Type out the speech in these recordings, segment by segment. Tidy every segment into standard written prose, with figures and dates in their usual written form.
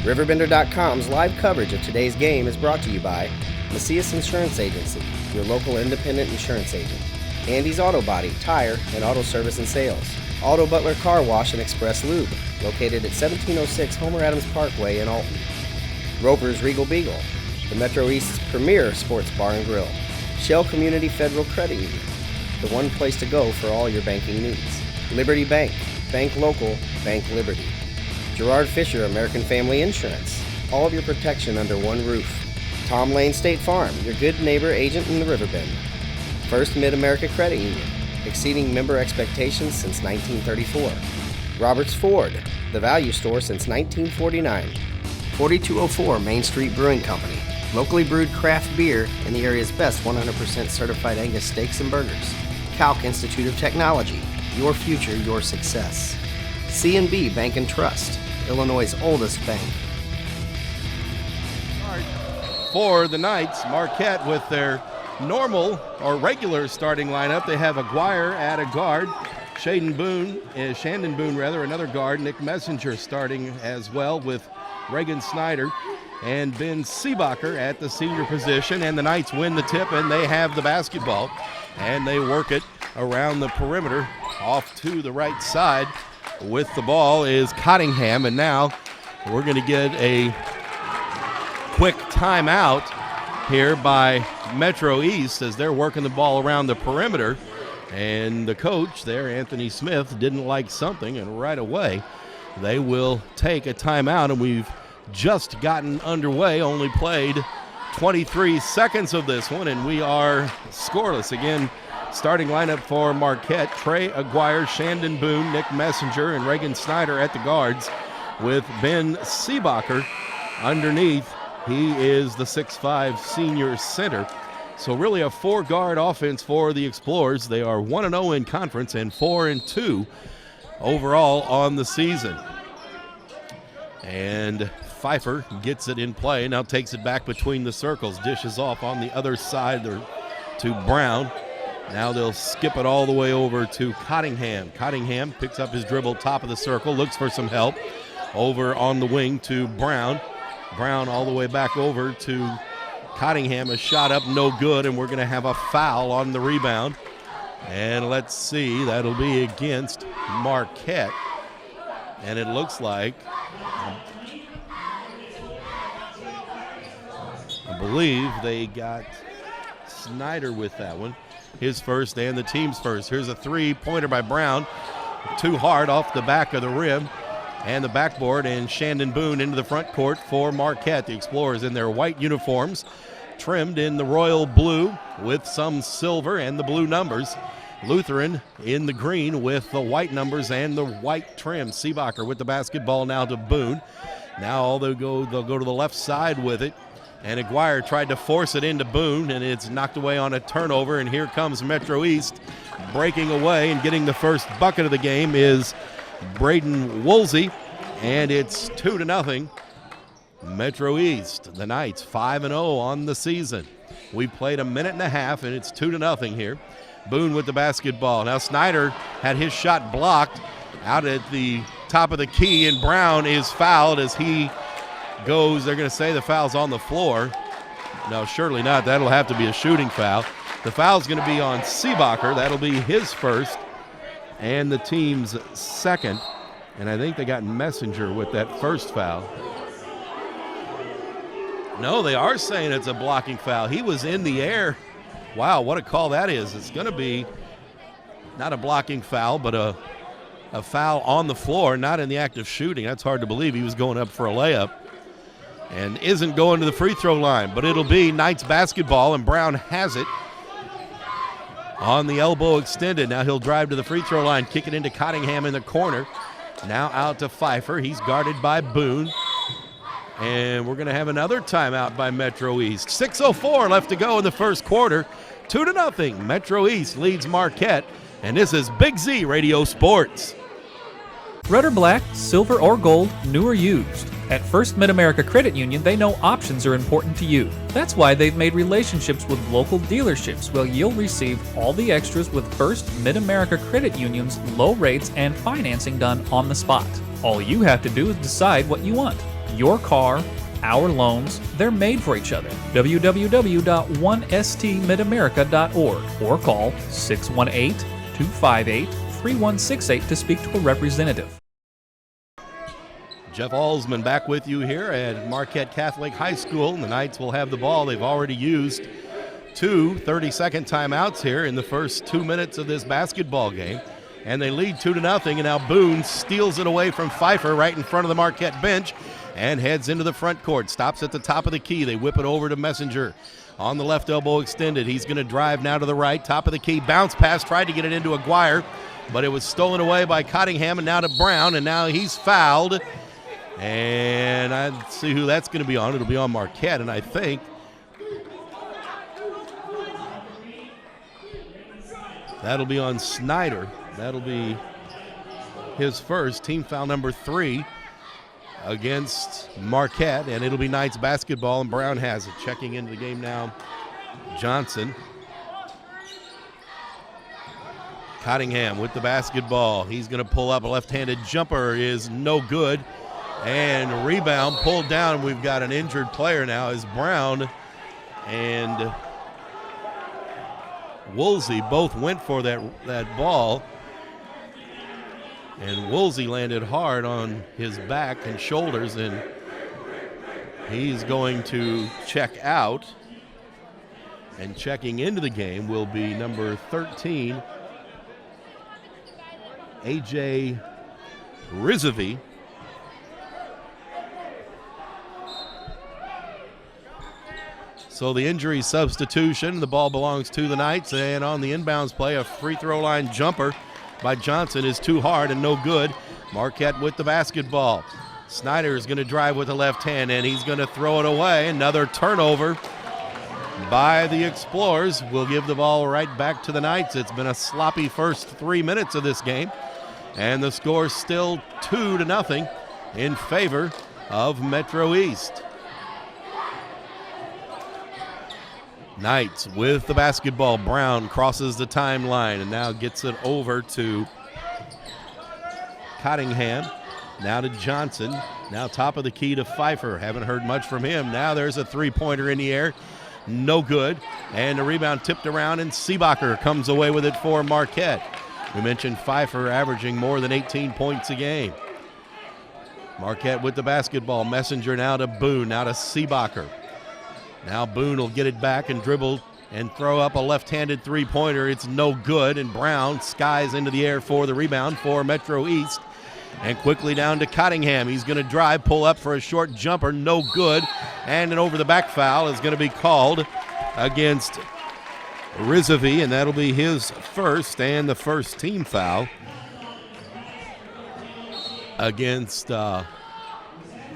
RiverBender.com's live coverage of today's game is brought to you by Macias Insurance Agency, your local independent insurance agent. Andy's Auto Body, Tire, and Auto Service and Sales. Auto Butler Car Wash and Express Lube, located at 1706 Homer Adams Parkway in Alton. Roper's Regal Beagle, the Metro-East's premier sports bar and grill. Shell Community Federal Credit Union, the one place to go for all your banking needs. Liberty Bank, bank local, bank Liberty. Gerard Fisher American Family Insurance, all of your protection under one roof. Tom Lane State Farm, your good neighbor agent in the Riverbend. First Mid-America Credit Union, exceeding member expectations since 1934. Roberts Ford, the value store since 1949. 4204 Main Street Brewing Company, locally brewed craft beer and the area's best 100% certified Angus steaks and burgers. Calc Institute of Technology, your future, your success. C&B Bank and Trust, Illinois' oldest bank. For the Knights, Marquette with their normal or regular starting lineup. They have Aguirre at a guard, Shandon Boone, another guard. Nick Messenger starting as well with Reagan Snyder and Ben Seebacher at the senior position. And the Knights win the tip and they have the basketball. And they work it around the perimeter off to the right side. With the ball is Cottingham. And now we're going to get a quick timeout here by Metro-East as they're working the ball around the perimeter. And the coach there, Anthony Smith, didn't like something, and right away they will take a timeout. And we've just gotten underway, only played 23 seconds of this one, and we are scoreless. Again, starting lineup for Marquette: Trey Aguirre, Shandon Boone, Nick Messenger, and Reagan Snyder at the guards, with Ben Seebacher underneath. He is the 6'5 senior center. So really a four-guard offense for the Explorers. They are 1-0 in conference and 4-2 overall on the season. And Pfeiffer gets it in play, now takes it back between the circles, dishes off on the other side to Brown. Now they'll skip it all the way over to Cottingham. Cottingham picks up his dribble, top of the circle, looks for some help. Over on the wing to Brown. Brown all the way back over to Cottingham. A shot up, no good, and we're going to have a foul on the rebound. And let's see, that'll be against Marquette. And it looks like, I believe they got Snyder with that one. His first and the team's first. Here's a three-pointer by Brown. Too hard off the back of the rim. And the backboard, and Shandon Boone into the front court for Marquette. The Explorers in their white uniforms, trimmed in the royal blue with some silver and the blue numbers. Lutheran in the green with the white numbers and the white trim. Seebacher with the basketball now to Boone. Now they'll go to the left side with it. And Aguirre tried to force it into Boone, and it's knocked away on a turnover. And here comes Metro-East breaking away, and getting the first bucket of the game is Braden Woolsey, and it's 2-0. Metro-East, the Knights 5-0 on the season. We've played a minute and a half, and it's 2-0 here. Boone with the basketball. Now Snyder had his shot blocked out at the top of the key, and Brown is fouled as he goes. They're going to say the foul's on the floor. No, surely not. That'll have to be a shooting foul. The foul's going to be on Seebacher. That'll be his first and the team's second. And I think they got Messenger with that first foul. No, they are saying it's a blocking foul. He was in the air. Wow, what a call that is. It's going to be not a blocking foul, but a foul on the floor, not in the act of shooting. That's hard to believe. He was going up for a layup and isn't going to the free throw line. But it'll be Knights basketball, and Brown has it on the elbow extended. Now he'll drive to the free throw line, kick it into Cottingham in the corner. Now out to Pfeiffer. He's guarded by Boone. And we're going to have another timeout by Metro-East. 6:04 left to go in the first quarter. 2-0. Metro-East leads Marquette. And this is Big Z Radio Sports. Red or black, silver or gold, new or used. At First Mid-America Credit Union, they know options are important to you. That's why they've made relationships with local dealerships where you'll receive all the extras with First Mid-America Credit Union's low rates and financing done on the spot. All you have to do is decide what you want. Your car, our loans, they're made for each other. www.1stmidamerica.org or call 618-258-3168 to speak to a representative. Jeff Alsman back with you here at Marquette Catholic High School. The Knights will have the ball. They've already used 2 30-second timeouts here in the first 2 minutes of this basketball game. And they lead 2-0, and now Boone steals it away from Pfeiffer right in front of the Marquette bench and heads into the front court. Stops at the top of the key. They whip it over to Messenger. On the left elbow extended. He's going to drive now to the right. Top of the key. Bounce pass. Tried to get it into Aguirre, but it was stolen away by Cottingham, and now to Brown, and now he's fouled. And I see who that's going to be on. It'll be on Marquette, and I think that'll be on Snyder. That'll be his first, team foul number 3 against Marquette, and it'll be Knights basketball, and Brown has it. Checking into the game now, Johnson. Cottingham with the basketball. He's going to pull up. A left-handed jumper is no good. And rebound pulled down. We've got an injured player now as Brown and Woolsey both went for that ball. And Woolsey landed hard on his back and shoulders, and he's going to check out. And checking into the game will be number 13, A.J. Rizovy. So the injury substitution, the ball belongs to the Knights, and on the inbounds play, a free throw line jumper by Johnson is too hard and no good. Marquette with the basketball. Snyder is going to drive with the left hand, and he's going to throw it away. Another turnover by the Explorers. Will give the ball right back to the Knights. It's been a sloppy first 3 minutes of this game, and the score still 2-0 in favor of Metro-East. Knights with the basketball. Brown crosses the timeline and now gets it over to Cottingham. Now to Johnson. Now top of the key to Pfeiffer. Haven't heard much from him. Now there's a three-pointer in the air. No good. And the rebound tipped around, and Seebacher comes away with it for Marquette. We mentioned Pfeiffer averaging more than 18 points a game. Marquette with the basketball. Messenger now to Boone. Now to Seebacher. Now Boone will get it back and dribble and throw up a left-handed three-pointer. It's no good, and Brown skies into the air for the rebound for Metro-East. And quickly down to Cottingham. He's going to drive, pull up for a short jumper, no good. And an over-the-back foul is going to be called against Rizovy, and that'll be his first and the first team foul against the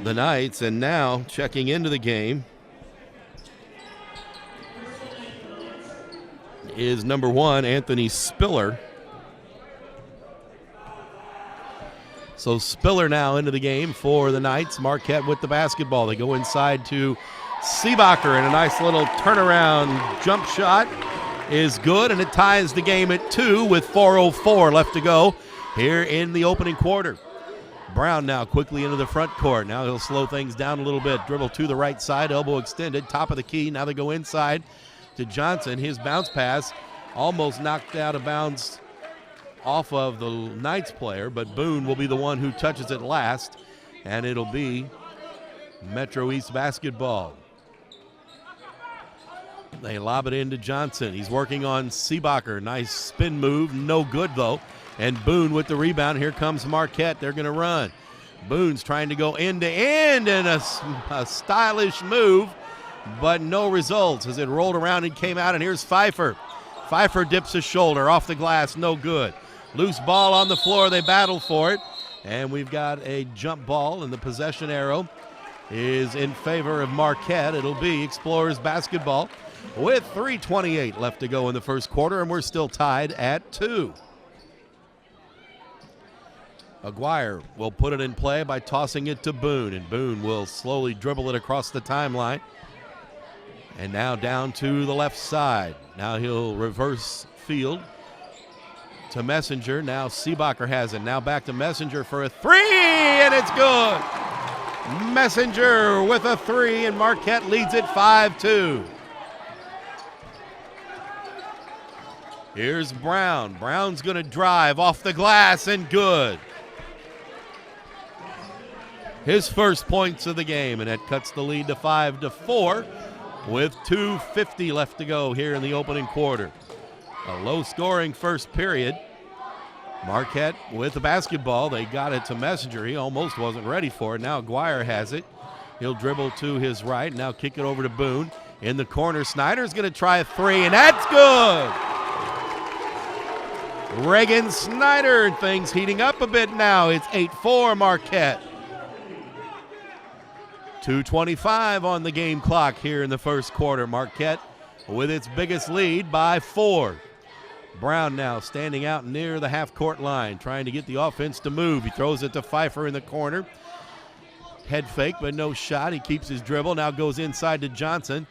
Knights. And now checking into the game is number 1, Anthony Spiller. So Spiller now into the game for the Knights. Marquette with the basketball. They go inside to Seebacher, and a nice little turnaround jump shot is good, and it ties the game at 2 with 4:04 left to go here in the opening quarter. Brown now quickly into the front court. Now he'll slow things down a little bit. Dribble to the right side, elbow extended, top of the key. Now they go inside to Johnson. His bounce pass almost knocked out of bounds off of the Knights player, but Boone will be the one who touches it last, and it'll be Metro-East basketball. They lob it into Johnson. He's working on Seebacher. Nice spin move, no good though. And Boone with the rebound. Here comes Marquette. They're going to run. Boone's trying to go end to end, and a stylish move, but no results as it rolled around and came out. And here's Pfeiffer. Pfeiffer dips his shoulder off the glass, no good. Loose ball on the floor. They battle for it, and we've got a jump ball, and the possession arrow is in favor of Marquette. It'll be Explorers basketball with 3:28 left to go in the first quarter, and we're still tied at 2. Aguirre will put it in play by tossing it to Boone, and Boone will slowly dribble it across the timeline. And now down to the left side. Now he'll reverse field to Messenger. Now Seebacher has it. Now back to Messenger for a 3, and it's good. Messenger with a 3, and Marquette leads it 5-2. Here's Brown. Brown's going to drive off the glass and good. His first points of the game, and that cuts the lead to 5-4 with 2:50 left to go here in the opening quarter. A low-scoring first period. Marquette with the basketball. They got it to Messenger. He almost wasn't ready for it. Now Aguirre has it. He'll dribble to his right. Now kick it over to Boone. In the corner, Snyder's going to try a 3, and that's good. Reagan Snyder. Things heating up a bit now. It's 8-4 Marquette. 2:25 on the game clock here in the first quarter. Marquette with its biggest lead by 4. Brown now standing out near the half-court line, trying to get the offense to move. He throws it to Pfeiffer in the corner. Head fake, but no shot. He keeps his dribble. Now goes inside to Johnson.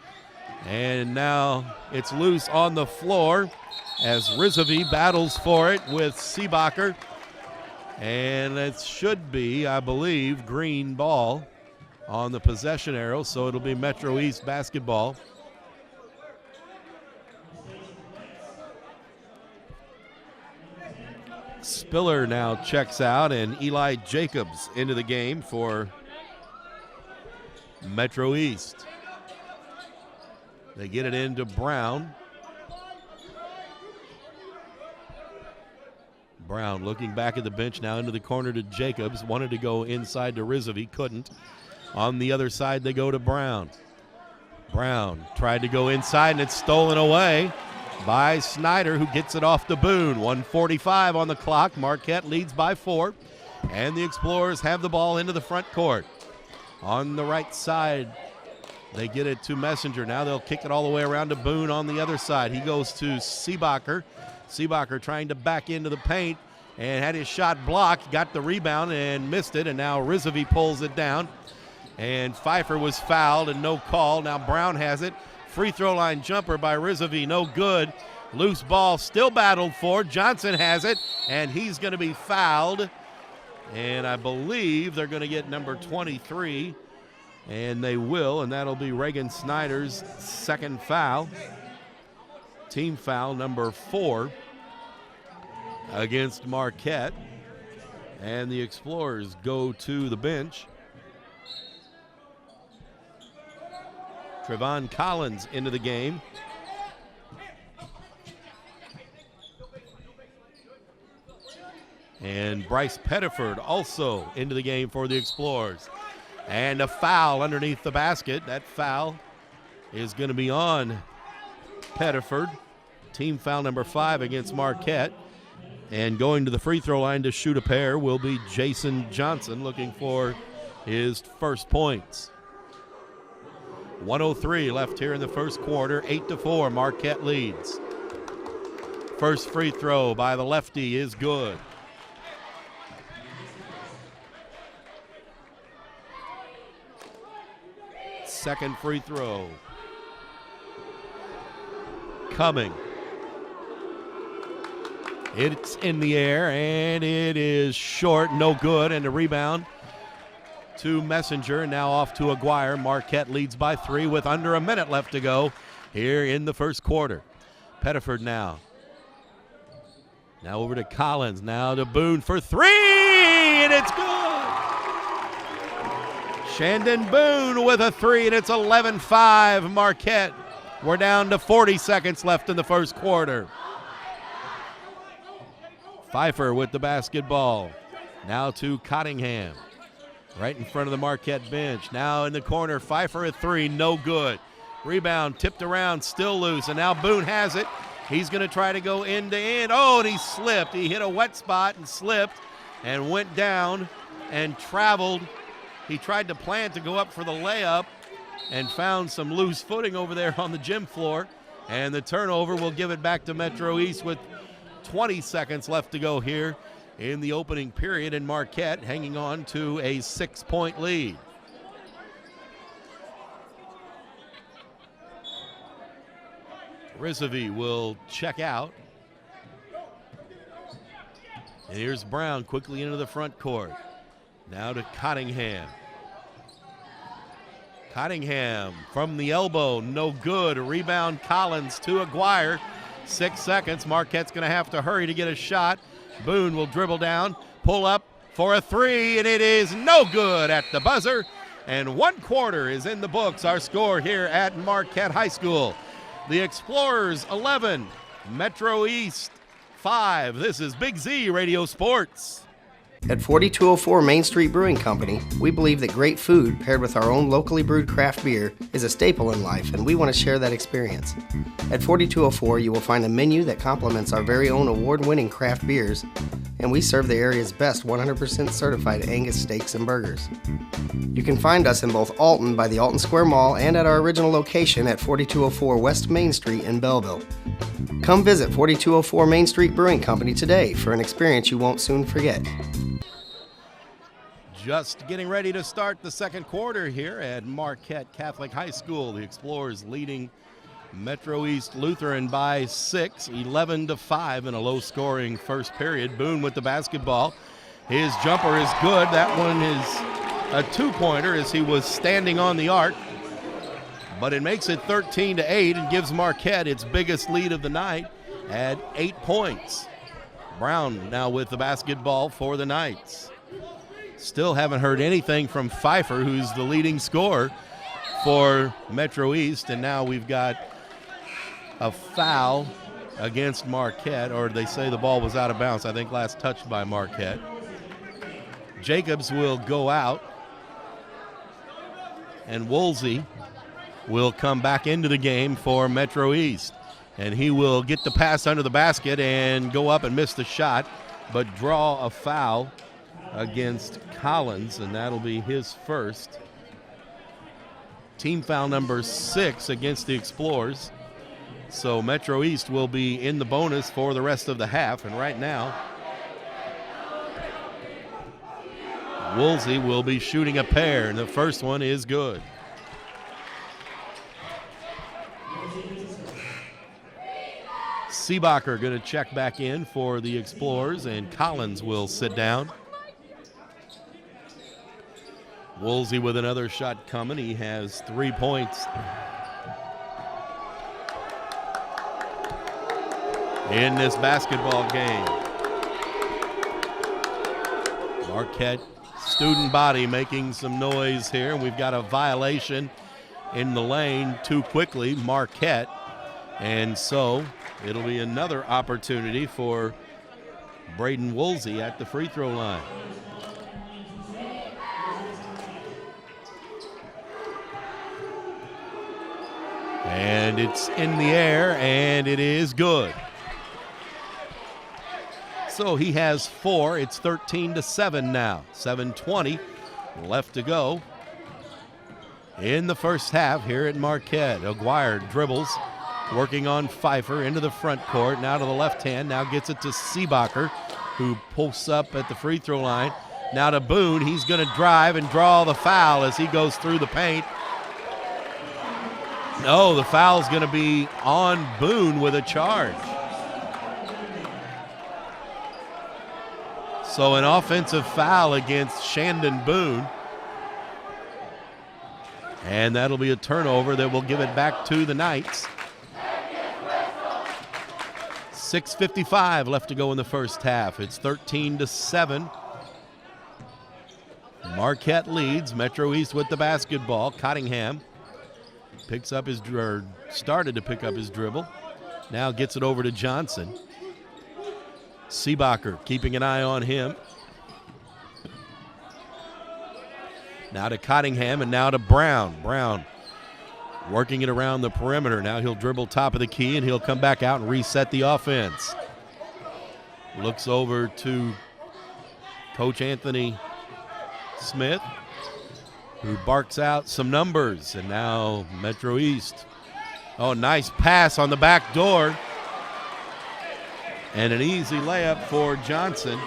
And now it's loose on the floor as Rizovy battles for it with Seebacher. And it should be, I believe, green ball on the possession arrow, so it'll be Metro-East basketball. Spiller now checks out, and Eli Jacobs into the game for Metro-East. They get it into Brown. Brown looking back at the bench now into the corner to Jacobs. Wanted to go inside to Rizovy, couldn't. On the other side, they go to Brown. Brown tried to go inside, and it's stolen away by Snyder, who gets it off to Boone. 1:45 on the clock. Marquette leads by 4, and the Explorers have the ball into the front court. On the right side, they get it to Messenger. Now they'll kick it all the way around to Boone on the other side. He goes to Seebacher. Seebacher trying to back into the paint and had his shot blocked, got the rebound and missed it, and now Rizovy pulls it down. And Pfeiffer was fouled and no call. Now Brown has it. Free throw line jumper by Rizovy, no good. Loose ball still battled for. Johnson has it, and he's going to be fouled. And I believe they're going to get number 23, and they will, and that'll be Reagan Snyder's second foul. Team foul number 4 against Marquette. And the Explorers go to the bench. Trevon Collins into the game. And Bryce Pettiford also into the game for the Explorers. And a foul underneath the basket. That foul is going to be on Pettiford. Team foul number 5 against Marquette. And going to the free throw line to shoot a pair will be Jason Johnson, looking for his first points. 1:03 left here in the first quarter. 8-4, Marquette leads. First free throw by the lefty is good. Second free throw coming. It's in the air, and it is short, no good, and a rebound to Messenger. Now off to Aguirre. Marquette leads by 3 with under a minute left to go here in the first quarter. Pettiford now. Now over to Collins. Now to Boone for 3, and it's good. Shandon Boone with a 3, and it's 11-5 Marquette. We're down to 40 seconds left in the first quarter. Pfeiffer with the basketball. Now to Cottingham. Right in front of the Marquette bench. Now in the corner, Pfeiffer at 3, no good. Rebound tipped around, still loose, and now Boone has it. He's going to try to go end to end. Oh, and he slipped. He hit a wet spot and slipped and went down and traveled. He tried to plant to go up for the layup and found some loose footing over there on the gym floor. And the turnover will give it back to Metro-East with 20 seconds left to go here in the opening period, and Marquette hanging on to a 6-point lead. Rizovy will check out. And here's Brown quickly into the front court. Now to Cottingham. Cottingham from the elbow, no good. Rebound Collins to Aguirre. 6 seconds. Marquette's going to have to hurry to get a shot. Boone will dribble down, pull up for a three, and it is no good at the buzzer. And 1 quarter is in the books. Our score here at Marquette High School. The Explorers 11, Metro-East 5. This is Big Z Radio Sports. At 4204 Main Street Brewing Company, we believe that great food paired with our own locally brewed craft beer is a staple in life, and we want to share that experience. At 4204, you will find a menu that complements our very own award-winning craft beers, and we serve the area's best 100% certified Angus steaks and burgers. You can find us in both Alton by the Alton Square Mall and at our original location at 4204 West Main Street in Belleville. Come visit 4204 Main Street Brewing Company today for an experience you won't soon forget. Just getting ready to start the second quarter here at Marquette Catholic High School. The Explorers leading Metro-East Lutheran by 6, 11-5 in a low-scoring first period. Boone with the basketball. His jumper is good. That one is a two-pointer as he was standing on the arc. But it makes it 13-8 and gives Marquette its biggest lead of the night at 8 points. Brown now with the basketball for the Knights. Still haven't heard anything from Pfeiffer, who's the leading scorer for Metro-East, and now we've got a foul against Marquette, or they say the ball was out of bounds. I think last touched by Marquette. Jacobs will go out, and Woolsey will come back into the game for Metro-East, and he will get the pass under the basket and go up and miss the shot, but draw a foul against Collins, and that'll be his first. Team foul number 6 against the Explorers. So Metro-East will be in the bonus for the rest of the half, and right now Woolsey will be shooting a pair, and the first one is good. Seebacher going to check back in for the Explorers, and Collins will sit down. Woolsey with another shot coming. He has 3 points in this basketball game. Marquette student body making some noise here. We've got a violation in the lane too quickly, Marquette. And so it'll be another opportunity for Braden Woolsey at the free throw line. And it's in the air, and it is good. So he has 4. It's 13-7 now. 7:20 left to go in the first half here at Marquette. Aguirre dribbles, working on Pfeiffer into the front court. Now to the left hand. Now gets it to Seebacher, who posts up at the free throw line. Now to Boone. He's going to drive and draw the foul as he goes through the paint. No, the foul's going to be on Boone with a charge. So an offensive foul against Shandon Boone. And that'll be a turnover that will give it back to the Knights. 6:55 left to go in the first half. It's 13-7. Marquette leads. Metro-East with the basketball. Cottingham started to pick up his dribble. Now gets it over to Johnson. Seebacher keeping an eye on him. Now to Cottingham, and now to Brown. Brown working it around the perimeter. Now he'll dribble top of the key, and he'll come back out and reset the offense. Looks over to Coach Anthony Smith, who barks out some numbers. And now Metro-East. Oh, nice pass on the back door. And an easy layup for Johnson.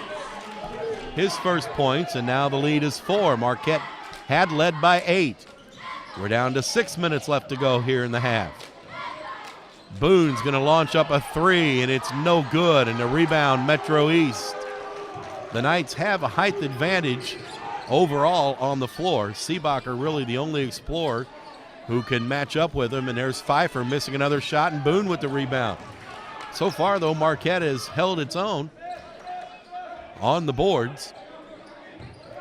His first points, and now the lead is 4. Marquette had led by 8. We're down to 6 minutes left to go here in the half. Boone's going to launch up a 3, and it's no good. And the rebound, Metro-East. The Knights have a height advantage overall on the floor. Seebacher really the only Explorer who can match up with him, and there's Pfeiffer missing another shot, and Boone with the rebound. So far, though, Marquette has held its own on the boards.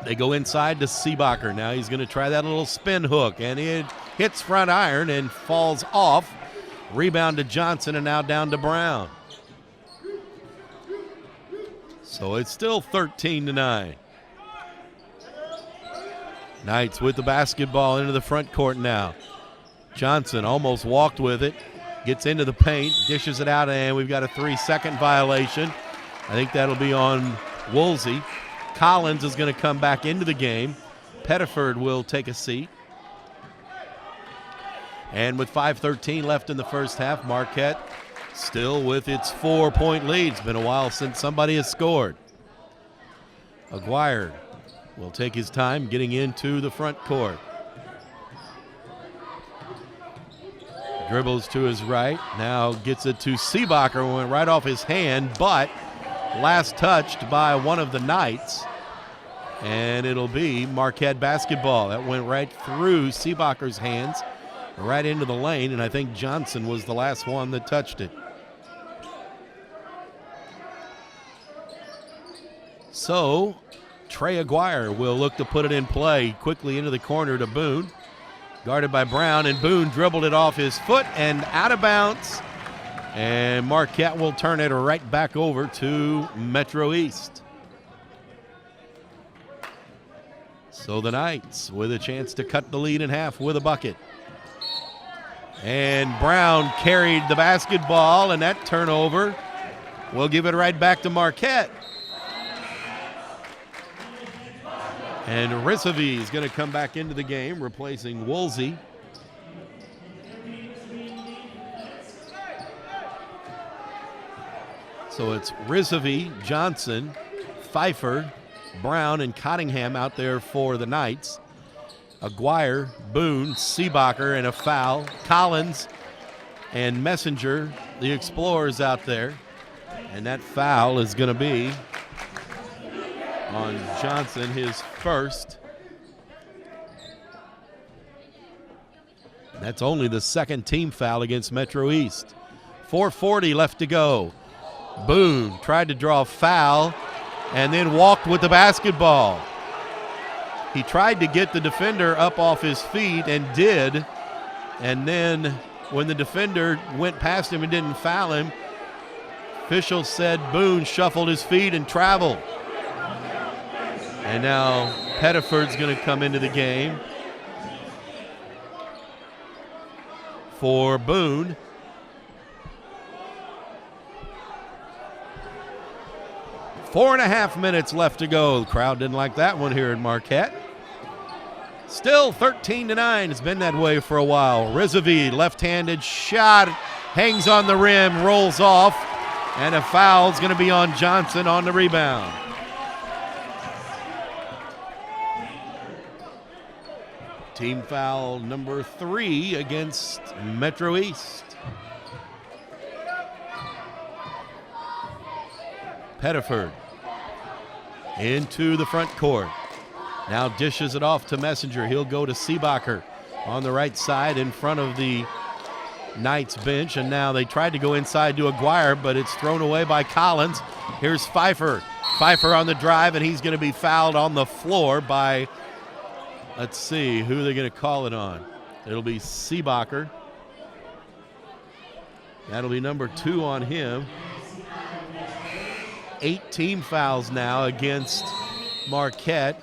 They go inside to Seebacher. Now he's going to try that little spin hook, and it hits front iron and falls off. Rebound to Johnson, and now down to Brown. So it's still 13-9. Knights with the basketball into the front court now. Johnson almost walked with it, gets into the paint, dishes it out, and we've got a 3-second violation. I think that'll be on Woolsey. Collins is going to come back into the game. Pettiford will take a seat. And with 5:13 left in the first half, Marquette still with its 4-point lead. It's been a while since somebody has scored. Aguirre will take his time getting into the front court. Dribbles to his right, now gets it to Seebacher, went right off his hand, but last touched by one of the Knights, and it'll be Marquette basketball. That went right through Seebacher's hands, right into the lane, and I think Johnson was the last one that touched it. So Trey Aguirre will look to put it in play quickly into the corner to Boone. Guarded by Brown, and Boone dribbled it off his foot and out of bounds. And Marquette will turn it right back over to Metro-East. So the Knights with a chance to cut the lead in half with a bucket. And Brown carried the basketball, and that turnover will give it right back to Marquette. And Risavi is going to come back into the game, replacing Woolsey. So it's Risavi, Johnson, Pfeiffer, Brown, and Cottingham out there for the Knights. Aguirre, Boone, Seebacher, and a foul. Collins and Messenger, the Explorers out there. And that foul is going to be on Johnson, his first. That's only the second team foul against Metro-East. 4:40 left to go. Boone tried to draw a foul and then walked with the basketball. He tried to get the defender up off his feet and did. And then when the defender went past him and didn't foul him, officials said Boone shuffled his feet and traveled. And now Pettiford's going to come into the game for Boone. Four and a half minutes left to go. The crowd didn't like that one here in Marquette. Still 13-9. It's been that way for a while. Risavi, left-handed shot, hangs on the rim, rolls off, and a foul's going to be on Johnson on the rebound. Team foul number 3 against Metro-East. Pettiford into the front court. Now dishes it off to Messenger. He'll go to Seebacher on the right side in front of the Knights bench. And now they tried to go inside to Aguirre, but it's thrown away by Collins. Here's Pfeiffer. Pfeiffer on the drive, and he's going to be fouled on the floor by, let's see, who they're going to call it on. It'll be Seebacher. That'll be number 2 on him. 8 team fouls now against Marquette.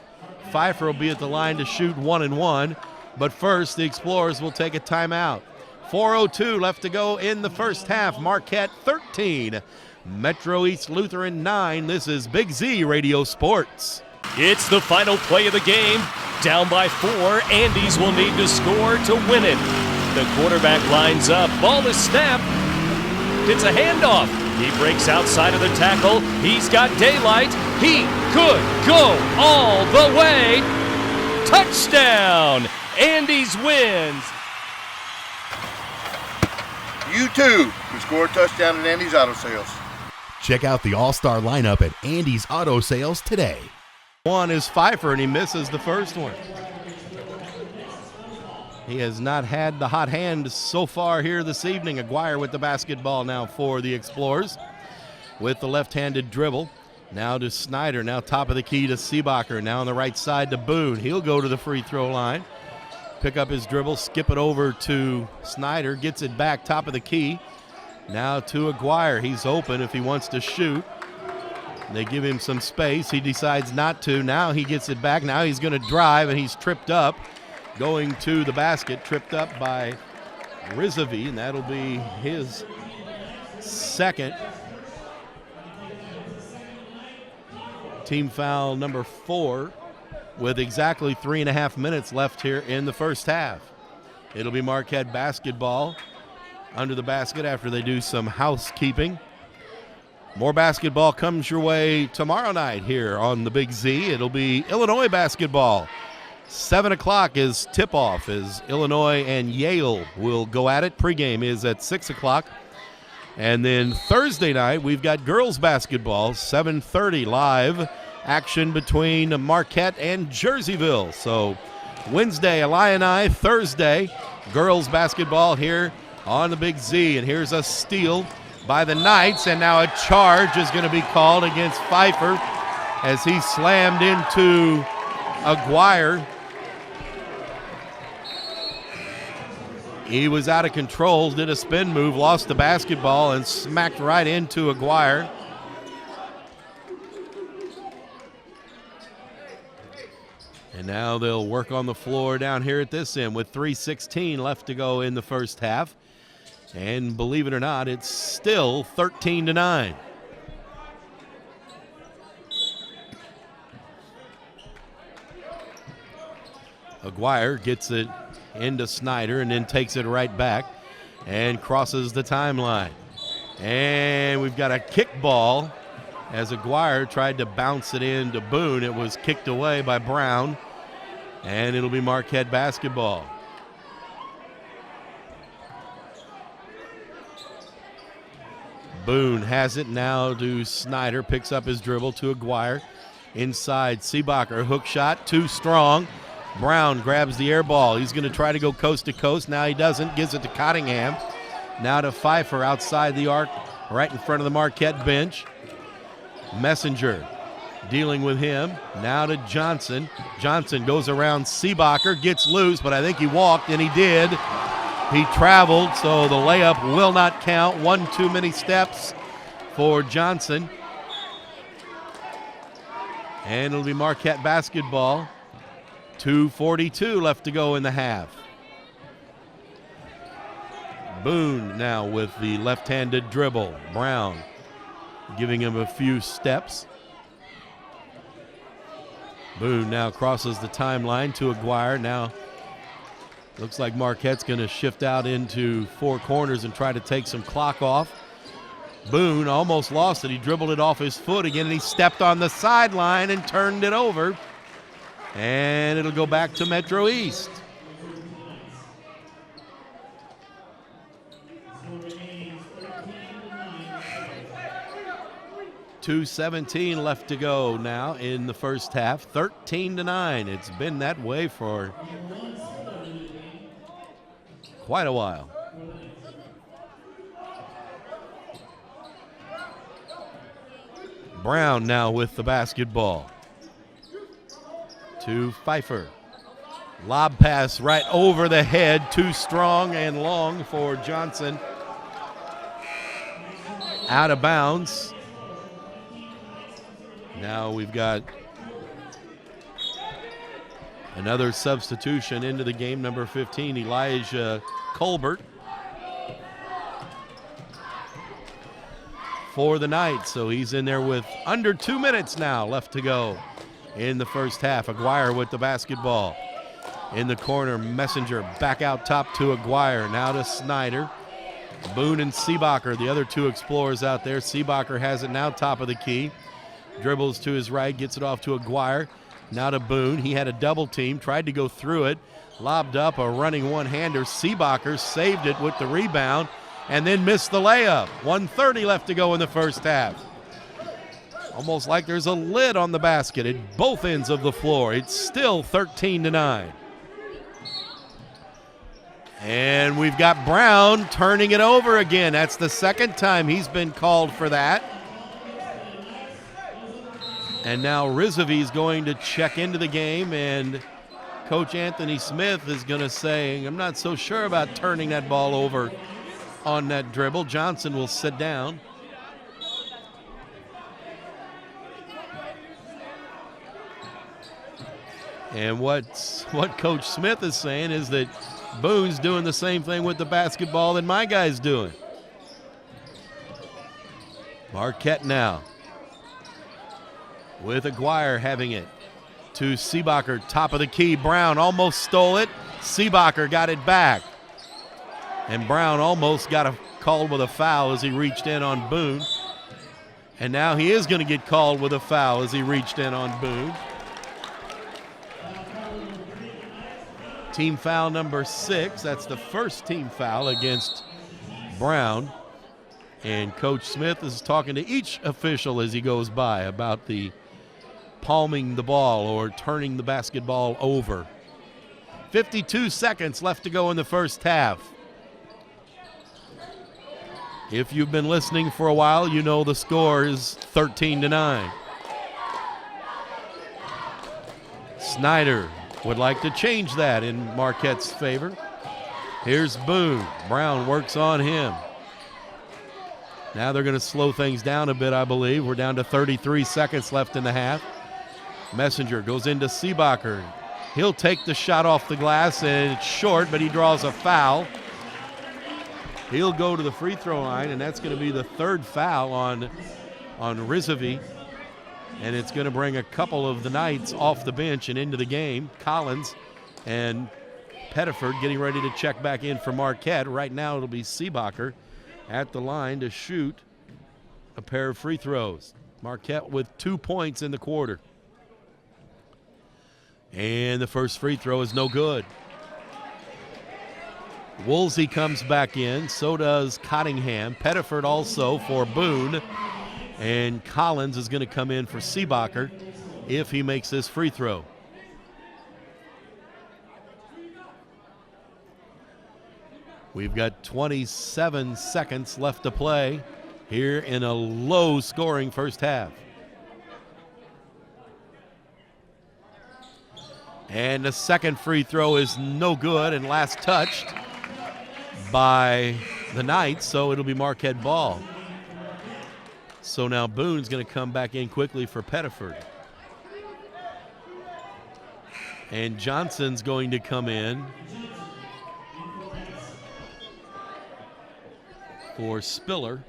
Pfeiffer will be at the line to shoot 1-1. But first, the Explorers will take a timeout. 4:02 left to go in the first half. Marquette 13, Metro-East Lutheran 9. This is Big Z Radio Sports. It's the final play of the game. Down by 4, Andes will need to score to win it. The quarterback lines up, ball is snapped. It's a handoff. He breaks outside of the tackle. He's got daylight. He could go all the way. Touchdown! Andes wins. You too can score a touchdown at Andes Auto Sales. Check out the all-star lineup at Andy's Auto Sales today. One is Pfeiffer, and he misses the first one. He has not had the hot hand so far here this evening. Aguirre with the basketball now for the Explorers with the left-handed dribble. Now to Snyder, now top of the key to Seebacher, now on the right side to Boone. He'll go to the free throw line, pick up his dribble, skip it over to Snyder, gets it back top of the key. Now to Aguirre. He's open if he wants to shoot. They give him some space. He decides not to. Now he gets it back. Now he's going to drive, and he's tripped up. Going to the basket, tripped up by Rizavi, and that'll be his second. Team foul number 4 with exactly 3.5 minutes left here in the first half. It'll be Marquette basketball under the basket after they do some housekeeping. More basketball comes your way tomorrow night here on the Big Z. It'll be Illinois basketball. 7 o'clock is tip-off as Illinois and Yale will go at it. Pregame is at 6 o'clock. And then Thursday night, we've got girls basketball, 7:30 live action between Marquette and Jerseyville. So Wednesday, Illini, Thursday, girls basketball here on the Big Z. And here's a steal by the Knights, and now a charge is going to be called against Pfeiffer as he slammed into Aguirre. He was out of control, did a spin move, lost the basketball, and smacked right into Aguirre. And now they'll work on the floor down here at this end with 3:16 left to go in the first half. And believe it or not, it's still 13-9. Aguirre gets it into Snyder and then takes it right back and crosses the timeline. And we've got a kick ball as Aguirre tried to bounce it into Boone. It was kicked away by Brown, and it'll be Marquette basketball. Boone has it now to Snyder, picks up his dribble to Aguirre. Inside, Seebacher, hook shot, too strong. Brown grabs the air ball. He's going to try to go coast to coast. Now he doesn't. Gives it to Cottingham. Now to Pfeiffer outside the arc, right in front of the Marquette bench. Messenger dealing with him. Now to Johnson. Johnson goes around Seebacher, gets loose, but I think he walked, and he did. He traveled, so the layup will not count. One too many steps for Johnson. And it'll be Marquette basketball. 2:42 left to go in the half. Boone now with the left-handed dribble. Brown giving him a few steps. Boone now crosses the timeline to Aguirre. Now looks like Marquette's going to shift out into 4 corners and try to take some clock off. Boone almost lost it. He dribbled it off his foot again, and he stepped on the sideline and turned it over. And it'll go back to Metro-East. .217 left to go now in the first half. 13-9. It's been that way for quite a while. Brown now with the basketball. To Pfeiffer. Lob pass right over the head, too strong and long for Johnson. Out of bounds. Now we've got another substitution into the game, number 15, Elijah Colbert for the Knights. So he's in there with under 2 minutes now left to go in the first half. Aguirre with the basketball. In the corner, Messenger back out top to Aguirre. Now to Snyder. Boone and Seebacher, the other 2 Explorers out there. Seebacher has it now top of the key. Dribbles to his right, gets it off to Aguirre. Now to Boone. He had a double team, tried to go through it. Lobbed up a running one-hander. Seebacher saved it with the rebound and then missed the layup. 1:30 left to go in the first half. Almost like there's a lid on the basket at both ends of the floor. It's still 13-9. And we've got Brown turning it over again. That's the second time he's been called for that. And now Rizavi's going to check into the game, and Coach Anthony Smith is going to say, I'm not so sure about turning that ball over on that dribble. Johnson will sit down. And what Coach Smith is saying is that Boone's doing the same thing with the basketball that my guy's doing. Marquette now with Aguirre having it to Seebacher, top of the key. Brown almost stole it. Seebacher got it back. And Brown almost got called with a foul as he reached in on Boone. And now he is going to get called with a foul as he reached in on Boone. Team foul number 6. That's the first team foul against Brown. And Coach Smith is talking to each official as he goes by about the palming the ball or turning the basketball over. 52 seconds left to go in the first half. If you've been listening for a while, you know the score is 13-9. Snyder would like to change that in Marquette's favor. Here's Boone. Brown works on him. Now they're going to slow things down a bit, I believe. We're down to 33 seconds left in the half. Messenger goes into Seebacher. He'll take the shot off the glass, and it's short, but he draws a foul. He'll go to the free throw line, and that's going to be the third foul on Rizavi. And it's going to bring a couple of the Knights off the bench and into the game. Collins and Pettiford getting ready to check back in for Marquette. Right now it'll be Seebacher at the line to shoot a pair of free throws. Marquette with 2 points in the quarter. And the first free throw is no good. Woolsey comes back in. So does Cottingham. Pettiford also for Boone. And Collins is going to come in for Seebacher if he makes this free throw. We've got 27 seconds left to play here in a low-scoring first half. And the second free throw is no good and last touched by the Knights, so it'll be Marquette ball. So now Boone's going to come back in quickly for Pettiford. And Johnson's going to come in for Spiller.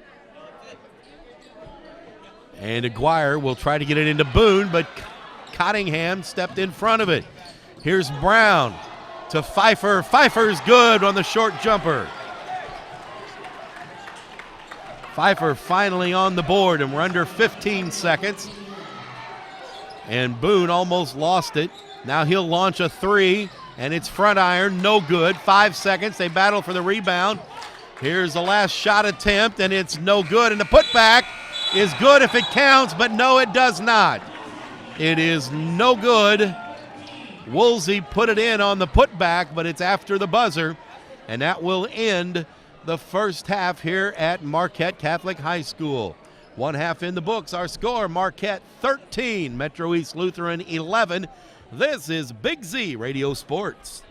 And Aguirre will try to get it into Boone, but Cottingham stepped in front of it. Here's Brown to Pfeiffer. Pfeiffer's good on the short jumper. Pfeiffer finally on the board, and we're under 15 seconds. And Boone almost lost it. Now he'll launch a three, and it's front iron, no good. 5 seconds, they battle for the rebound. Here's the last shot attempt, and it's no good. And the putback is good if it counts, but no, it does not. It is no good. Woolsey put it in on the putback, but it's after the buzzer, and that will end the first half here at Marquette Catholic High School. One half in the books. Our score, Marquette 13, Metro-East Lutheran 11. This is Big Z Radio Sports.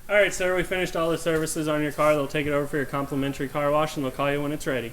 All right, sir, we finished all the services on your car. They'll take it over for your complimentary car wash, and they'll call you when it's ready.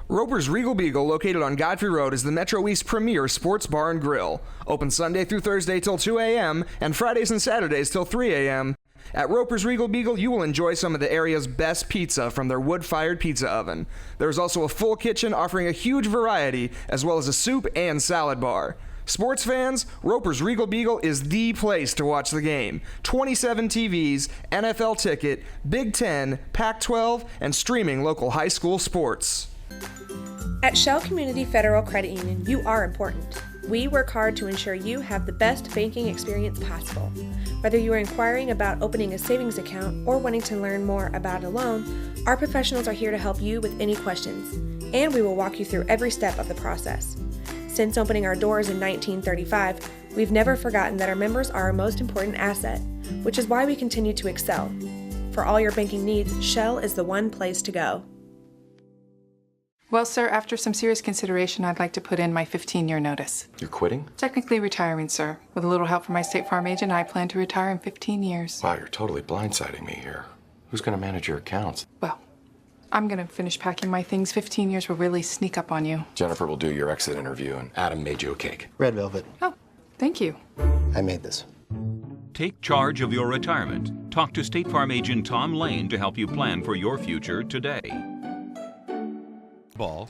Roper's Regal Beagle, located on Godfrey Road, is the Metro-East premier sports bar and grill. Open Sunday through Thursday till 2 a.m. and Fridays and Saturdays till 3 a.m. At Roper's Regal Beagle, you will enjoy some of the area's best pizza from their wood-fired pizza oven. There is also a full kitchen offering a huge variety, as well as a soup and salad bar. Sports fans, Roper's Regal Beagle is the place to watch the game. 27 TVs, NFL ticket, Big Ten, Pac-12, and streaming local high school sports. At Shell Community Federal Credit Union, you are important. We work hard to ensure you have the best banking experience possible. Whether you are inquiring about opening a savings account or wanting to learn more about a loan, our professionals are here to help you with any questions, and we will walk you through every step of the process. Since opening our doors in 1935, we've never forgotten that our members are our most important asset, which is why we continue to excel. For all your banking needs, Shell is the one place to go. Well, sir, after some serious consideration, I'd like to put in my 15-year notice. You're quitting? Technically retiring, sir. With a little help from my State Farm agent, I plan to retire in 15 years. Wow, you're totally blindsiding me here. Who's going to manage your accounts? Well, I'm going to finish packing my things. 15 years will really sneak up on you. Jennifer will do your exit interview, and Adam made you a cake. Red velvet. Oh, thank you. I made this. Take charge of your retirement. Talk to State Farm agent Tom Lane to help you plan for your future today. Ball.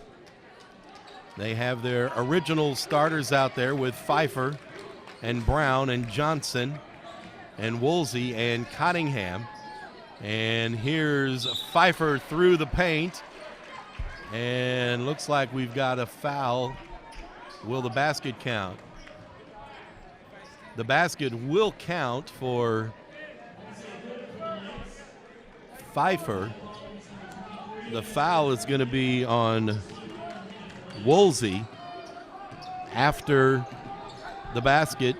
They have their original starters out there with Pfeiffer and Brown and Johnson and Woolsey and Cottingham. And here's Pfeiffer through the paint. And looks like we've got a foul. Will the basket count? The basket will count for Pfeiffer. The foul is going to be on Woolsey after the basket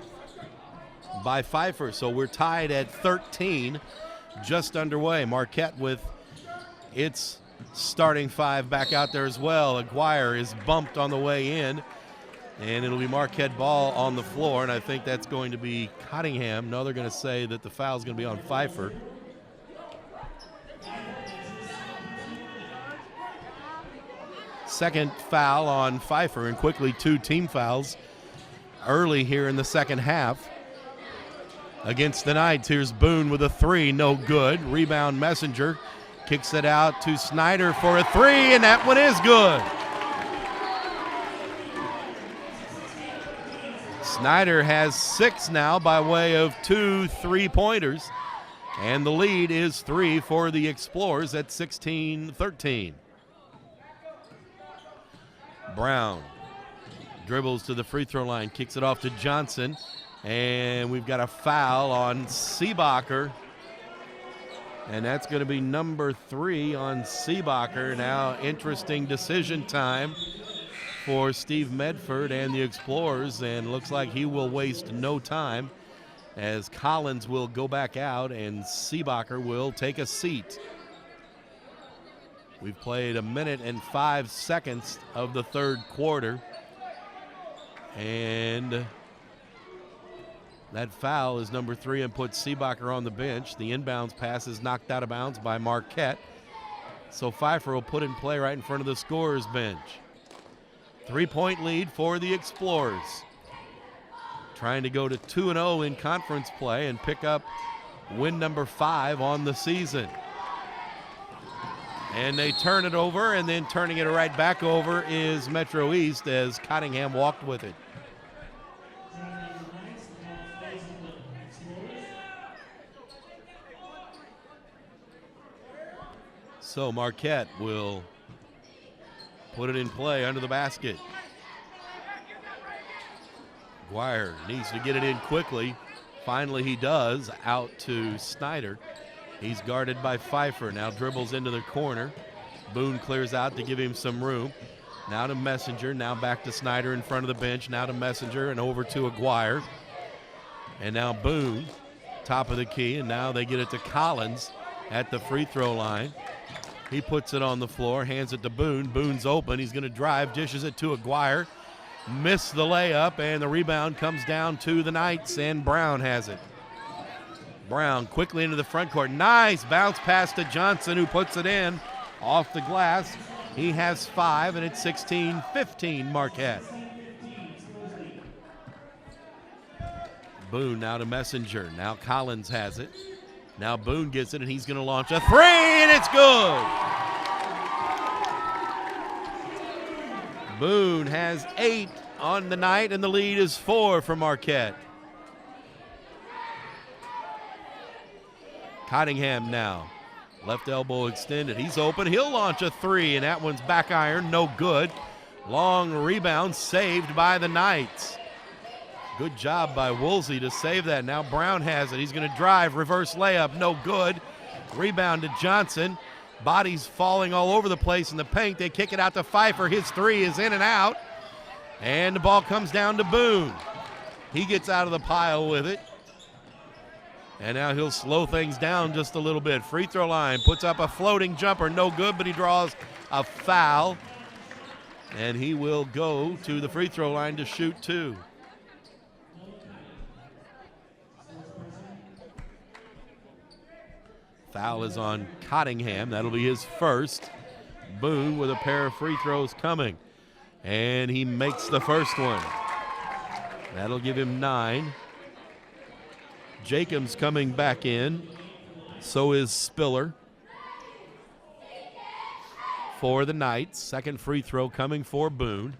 by Pfeiffer. So we're tied at 13, just underway. Marquette with its starting five back out there as well. Aguirre is bumped on the way in, and it'll be Marquette ball on the floor, and I think that's going to be Cottingham. No, they're going to say that the foul is going to be on Pfeiffer. Second foul on Pfeiffer, and quickly two team fouls early here in the second half against the Knights. Here's Boone with a three, no good. Rebound Messenger kicks it out to Snyder for a three, and that one is good. Snyder has 6 now by way of 2 3-pointers, and the lead is 3 for the Explorers at 16-13. Brown dribbles to the free throw line, kicks it off to Johnson, and we've got a foul on Seebacher, and that's going to be number 3 on Seebacher. Now interesting decision time for Steve Medford and the Explorers, and looks like he will waste no time as Collins will go back out and Seebacher will take a seat. We've played 1 minute and 5 seconds of the third quarter. And that foul is number 3 and puts Seebacher on the bench. The inbounds pass is knocked out of bounds by Marquette. So Pfeiffer will put in play right in front of the scorer's bench. 3-point lead for the Explorers. Trying to go to 2-0 in conference play and pick up win number 5 on the season. And they turn it over, and then turning it right back over is Metro-East as Cottingham walked with it. So Marquette will put it in play under the basket. Aguirre needs to get it in quickly. Finally he does, out to Snyder. He's guarded by Pfeiffer, now dribbles into the corner. Boone clears out to give him some room. Now to Messenger, now back to Snyder in front of the bench, now to Messenger and over to Aguirre. And now Boone, top of the key, and now they get it to Collins at the free throw line. He puts it on the floor, hands it to Boone. Boone's open, he's gonna drive, dishes it to Aguirre. Missed the layup, and the rebound comes down to the Knights, and Brown has it. Brown quickly into the front court. Nice bounce pass to Johnson, who puts it in off the glass. He has 5, and it's 16-15 Marquette. Boone now to Messenger. Now Collins has it. Now Boone gets it, and he's going to launch a 3, and it's good. Boone has 8 on the night, and the lead is 4 for Marquette. Cottingham now. Left elbow extended. He's open. He'll launch a 3, and that one's back iron. No good. Long rebound saved by the Knights. Good job by Woolsey to save that. Now Brown has it. He's going to drive. Reverse layup. No good. Rebound to Johnson. Bodies falling all over the place in the paint. They kick it out to Pfeiffer. His 3 is in and out. And the ball comes down to Boone. He gets out of the pile with it. And now he'll slow things down just a little bit. Free throw line, puts up a floating jumper, no good, but he draws a foul. And he will go to the free throw line to shoot 2. Foul is on Cottingham. That'll be his first. Boone with a pair of free throws coming. And he makes the first one. That'll give him 9. Jacobs coming back in. So is Spiller for the Knights. Second free throw coming for Boone.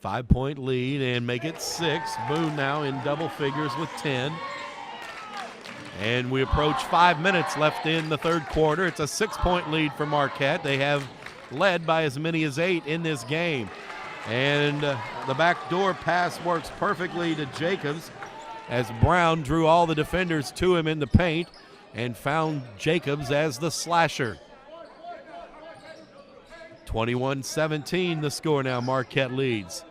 5-point lead and make it 6. Boone now in double figures with 10. And we approach 5 minutes left in the third quarter. It's a 6-point lead for Marquette. They have led by as many as 8 in this game. And the backdoor pass works perfectly to Jacobs as Brown drew all the defenders to him in the paint and found Jacobs as the slasher. 21-17 the score now. Marquette leads.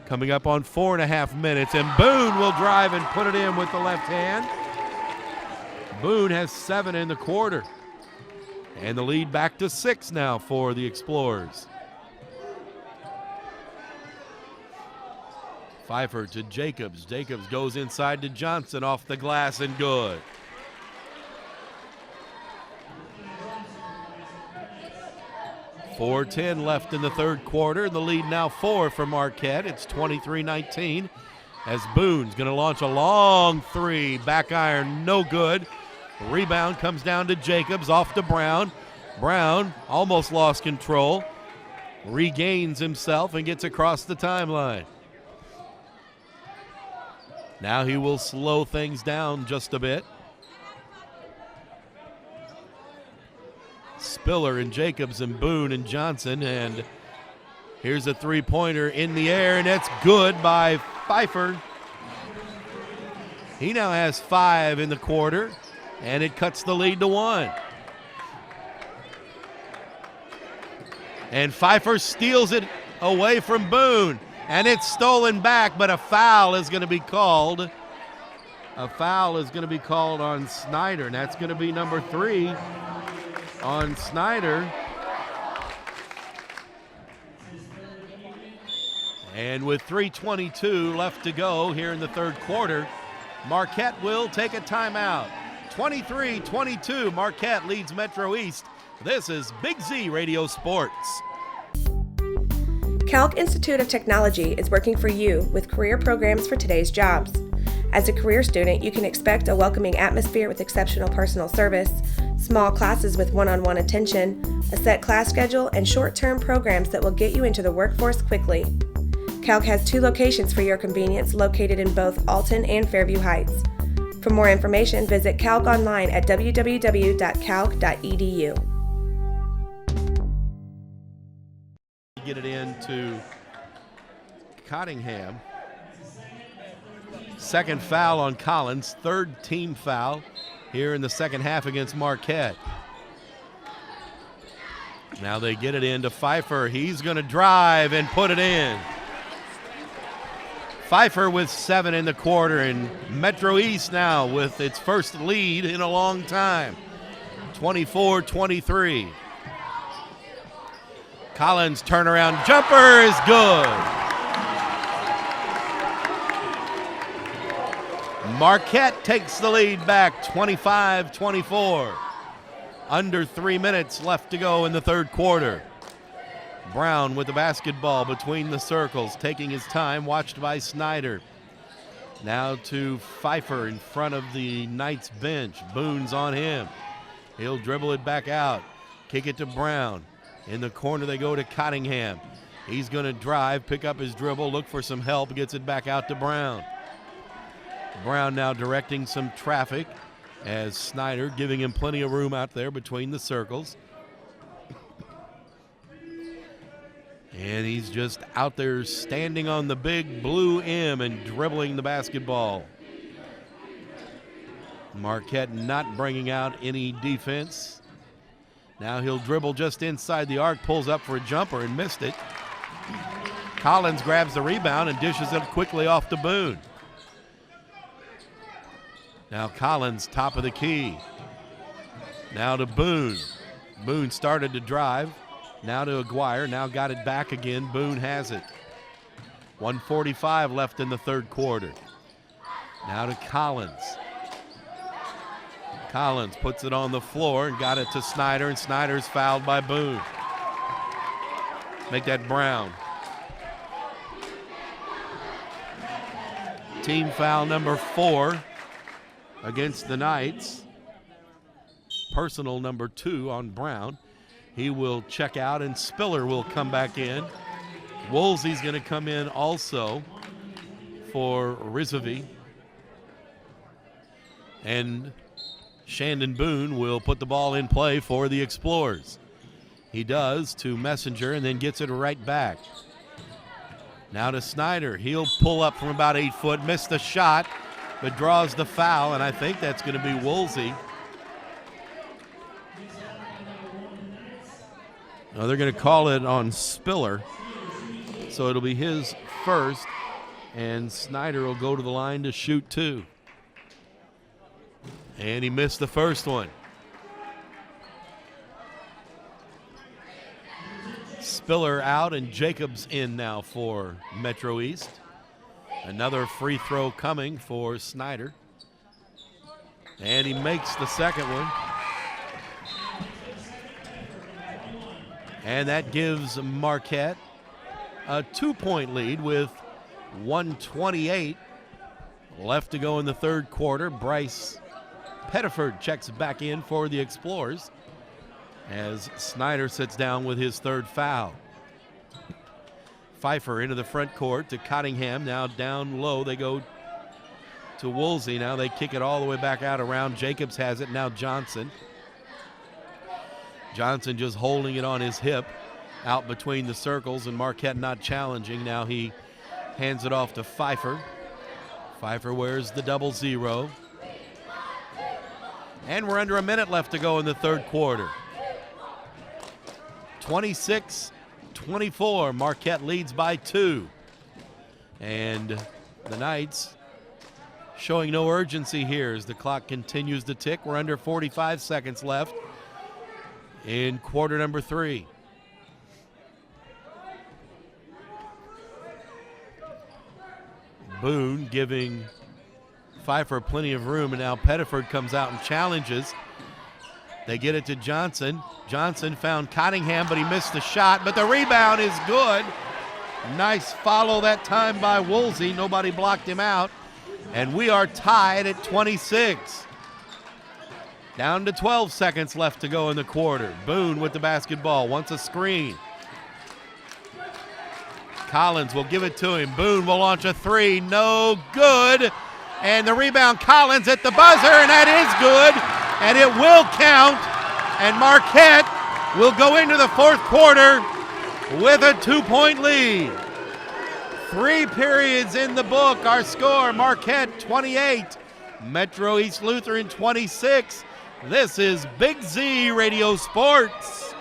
Coming up on 4.5 minutes, and Boone will drive and put it in with the left hand. Boone has 7 in the quarter. And the lead back to 6 now for the Explorers. Pfeiffer to Jacobs. Jacobs goes inside to Johnson off the glass and good. .410 left in the third quarter. The lead now 4 for Marquette. It's 23-19 as Boone's going to launch a long 3. Back iron, no good. Rebound comes down to Jacobs, off to Brown. Brown almost lost control. Regains himself and gets across the timeline. Now he will slow things down just a bit. Spiller and Jacobs and Boone and Johnson, and here's a three-pointer in the air, and that's good by Pfeiffer. He now has 5 in the quarter, and it cuts the lead to 1. And Pfeiffer steals it away from Boone. And it's stolen back, but a foul is going to be called. A foul is going to be called on Snyder, and that's going to be number 3 on Snyder. And with 3:22 left to go here in the third quarter, Marquette will take a timeout. 23-22, Marquette leads Metro-East. This is Big Z Radio Sports. Calc Institute of Technology is working for you with career programs for today's jobs. As a career student, you can expect a welcoming atmosphere with exceptional personal service, small classes with one-on-one attention, a set class schedule, and short-term programs that will get you into the workforce quickly. Calc has 2 locations for your convenience located in both Alton and Fairview Heights. For more information, visit Calc online at www.calc.edu. Get it into Cottingham. Second foul on Collins, 3rd team foul here in the second half against Marquette. Now they get it into Pfeiffer. He's going to drive and put it in. Pfeiffer with 7 in the quarter, and Metro-East now with its first lead in a long time, 24-23. Collins' turnaround jumper is good. Marquette takes the lead back, 25-24. Under 3 minutes left to go in the third quarter. Brown with the basketball between the circles, taking his time, watched by Snyder. Now to Pfeiffer in front of the Knights bench. Boone's on him. He'll dribble it back out, kick it to Brown. In the corner they go to Cottingham. He's going to drive, pick up his dribble, look for some help, gets it back out to Brown. Brown now directing some traffic as Snyder giving him plenty of room out there between the circles. And he's just out there standing on the big blue M and dribbling the basketball. Marquette not bringing out any defense. Now he'll dribble just inside the arc, pulls up for a jumper and missed it. Collins grabs the rebound and dishes it quickly off to Boone. Now Collins, top of the key. Now to Boone. Boone started to drive. Now to Aguirre, now got it back again. Boone has it. 1:45 left in the third quarter. Now to Collins. Collins puts it on the floor and got it to Snyder, and Snyder's fouled by Boone. Make that Brown. Team foul number 4 against the Knights. Personal number 2 on Brown. He will check out, and Spiller will come back in. Woolsey's going to come in also for Rizvi. And Shandon Boone will put the ball in play for the Explorers. He does to Messenger and then gets it right back. Now to Snyder. He'll pull up from about 8 foot, missed the shot, but draws the foul, and I think that's going to be Woolsey. Now they're going to call it on Spiller, so it'll be his first, and Snyder will go to the line to shoot 2. And he missed the first one. Spiller out and Jacobs in now for Metro-East. Another free throw coming for Snyder. And he makes the second one. And that gives Marquette a 2-point lead with 1:28 left to go in the third quarter. Bryce Pettiford checks back in for the Explorers as Snyder sits down with his third foul. Pfeiffer into the front court to Cottingham. Now down low they go to Woolsey. Now they kick it all the way back out around. Jacobs has it. Now Johnson. Johnson just holding it on his hip out between the circles, and Marquette not challenging. Now he hands it off to Pfeiffer. Pfeiffer wears the 0. And we're under a minute left to go in the third quarter. 26-24, Marquette leads by 2. And the Knights showing no urgency here as the clock continues to tick. We're under 45 seconds left in quarter number 3. Boone giving Pfeiffer plenty of room, and now Pettiford comes out and challenges. They get it to Johnson. Johnson found Cottingham, but he missed the shot, but the rebound is good. Nice follow that time by Woolsey. Nobody blocked him out, and we are tied at 26. Down to 12 seconds left to go in the quarter. Boone with the basketball, wants a screen. Collins will give it to him. Boone will launch a 3, no good. And the rebound, Collins at the buzzer, and that is good. And it will count. And Marquette will go into the fourth quarter with a 2-point lead. 3 periods in the book. Our score, Marquette 28, Metro-East Lutheran 26. This is Big Z Radio Sports.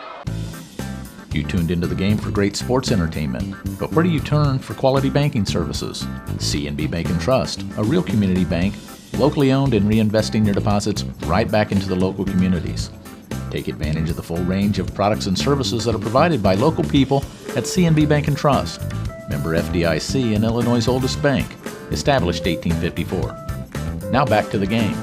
You tuned into the game for great sports entertainment, but where do you turn for quality banking services? C&B Bank & Trust, a real community bank, locally owned and reinvesting your deposits right back into the local communities. Take advantage of the full range of products and services that are provided by local people at C&B Bank & Trust. Member FDIC and Illinois' oldest bank, established 1854. Now back to the game.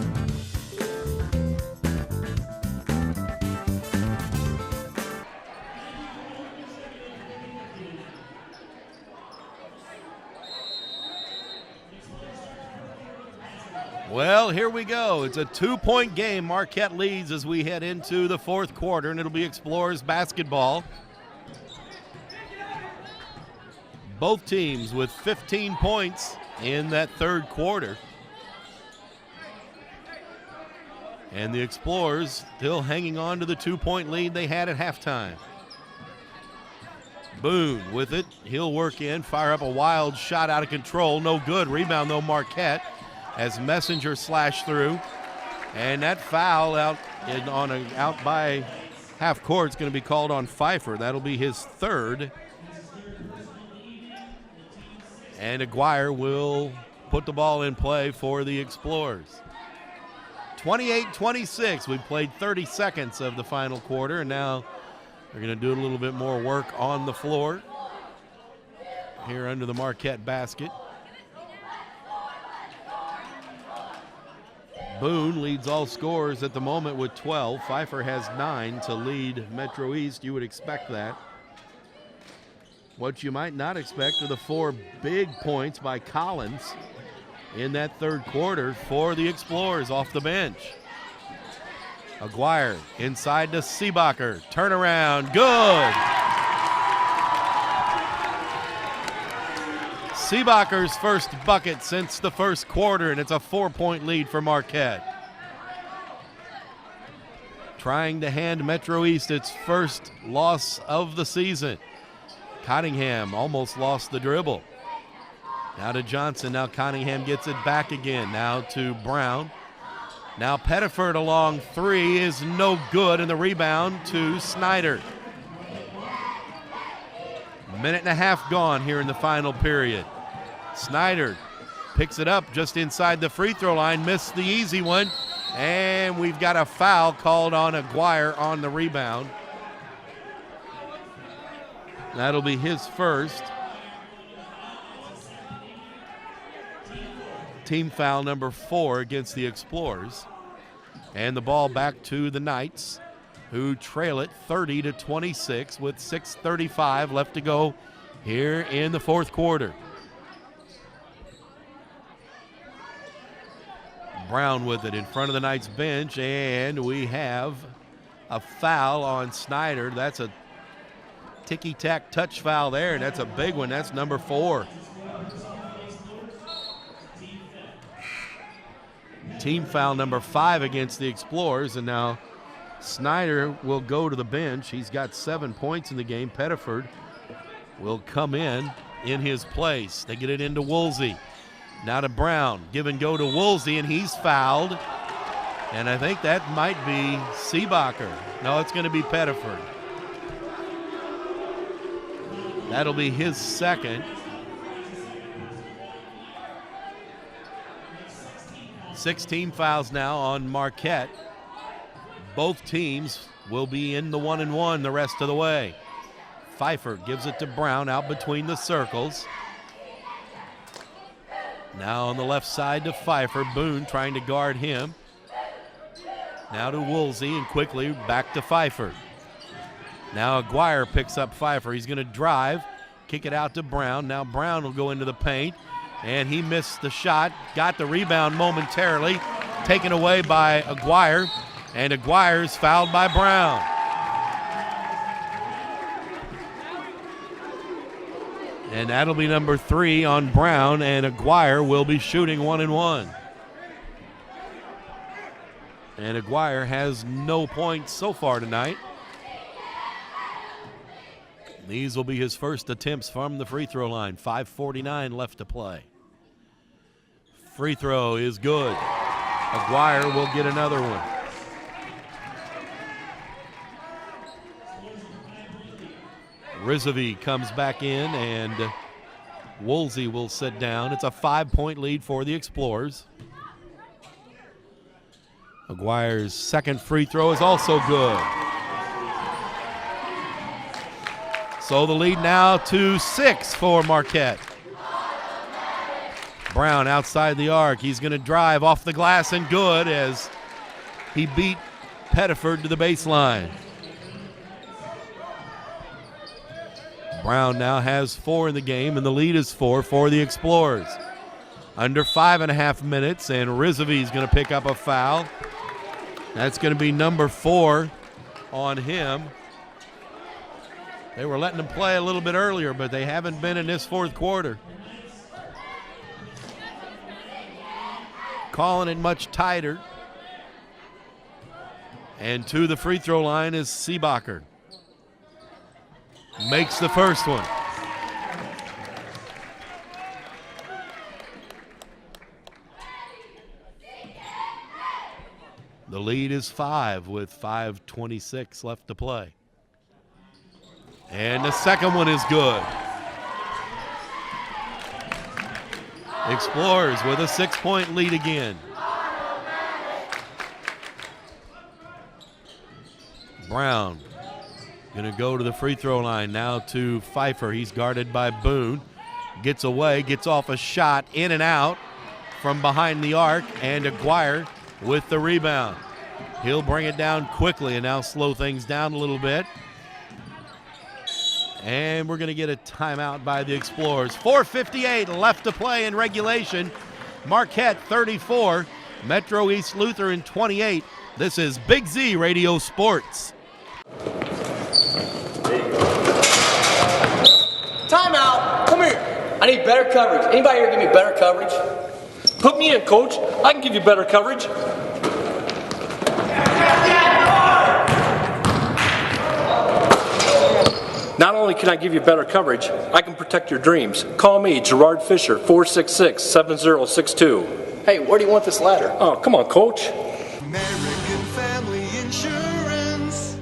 Well, here we go. It's a 2-point game. Marquette leads as we head into the fourth quarter, and it'll be Explorers basketball. Both teams with 15 points in that third quarter. And the Explorers still hanging on to the 2-point lead they had at halftime. Boone with it. He'll work in, fire up a wild shot out of control. No good. Rebound, though, Marquette as Messenger slashed through. And that foul out by half court is going to be called on Pfeiffer. That'll be his third. And Aguirre will put the ball in play for the Explorers. 28-26. We've played 30 seconds of the final quarter, and now they're going to do a little bit more work on the floor here under the Marquette basket. Boone leads all scorers at the moment with 12. Pfeiffer has 9 to lead Metro-East. You would expect that. What you might not expect are the 4 big points by Collins in that third quarter for the Explorers off the bench. Aguirre inside to Seebacher. Turnaround, good. Seebacher's first bucket since the first quarter, and it's a 4-point lead for Marquette. Trying to hand Metro-East its first loss of the season. Cottingham almost lost the dribble. Now to Johnson. Now Cottingham gets it back again. Now to Brown. Now Pettiford along 3 is no good, and the rebound to Snyder. Minute and a half gone here in the final period. Snyder picks it up just inside the free throw line, missed the easy one, and we've got a foul called on Aguirre on the rebound. That'll be his first. Team foul number 4 against the Explorers. And the ball back to the Knights, who trail it 30-26 with 6:35 left to go here in the fourth quarter. Brown with it in front of the Knights bench, and we have a foul on Snyder. That's a ticky-tack touch foul there, and that's a big one. That's number 4. Team foul number 5 against the Explorers, and now Snyder will go to the bench. He's got 7 points in the game. Pettiford will come in his place. They get it into Woolsey. Now to Brown. Give and go to Woolsey, and he's fouled. And I think that might be Seebacher. No, it's going to be Pettiford. That'll be his second. 16 fouls now on Marquette. Both teams will be in the 1-and-1 the rest of the way. Pfeiffer gives it to Brown out between the circles. Now on the left side to Pfeiffer. Boone trying to guard him. Now to Woolsey, and quickly back to Pfeiffer. Now Aguirre picks up Pfeiffer. He's going to drive, kick it out to Brown. Now Brown will go into the paint, and he missed the shot. Got the rebound momentarily, taken away by Aguirre, and Aguirre's fouled by Brown. And that'll be number 3 on Brown, and Aguirre will be shooting 1-and-1. And Aguirre has no points so far tonight. These will be his first attempts from the free throw line. 5:49 left to play. Free throw is good. Aguirre will get another one. Rizvi comes back in, and Woolsey will sit down. It's a 5-point lead for the Explorers. Aguirre's second free throw is also good. So the lead now to 6 for Marquette. Brown outside the arc. He's going to drive off the glass, and good, as he beat Pettiford to the baseline. Brown now has 4 in the game, and the lead is 4 for the Explorers. Under 5.5 minutes, and Rizvi's going to pick up a foul. That's going to be number 4 on him. They were letting them play a little bit earlier, but they haven't been in this fourth quarter. Calling it much tighter. And to the free throw line is Seebacher. Makes the first one. The lead is 5 with 5:26 left to play. And the second one is good. Explorers with a 6-point lead again. Brown gonna go to the free throw line now to Pfeiffer. He's guarded by Boone. Gets away, gets off a shot, in and out from behind the arc, and Aguirre with the rebound. He'll bring it down quickly and now slow things down a little bit. And we're going to get a timeout by the Explorers. 4:58 left to play in regulation. Marquette 34, Metro-East Lutheran 28. This is Big Z Radio Sports. Timeout. Come here. I need better coverage. Anybody here give me better coverage? Put me in, coach. I can give you better coverage. Not only can I give you better coverage, I can protect your dreams. Call me, Gerard Fisher, 466-7062. Hey, where do you want this ladder? Oh, come on, coach. American Family Insurance.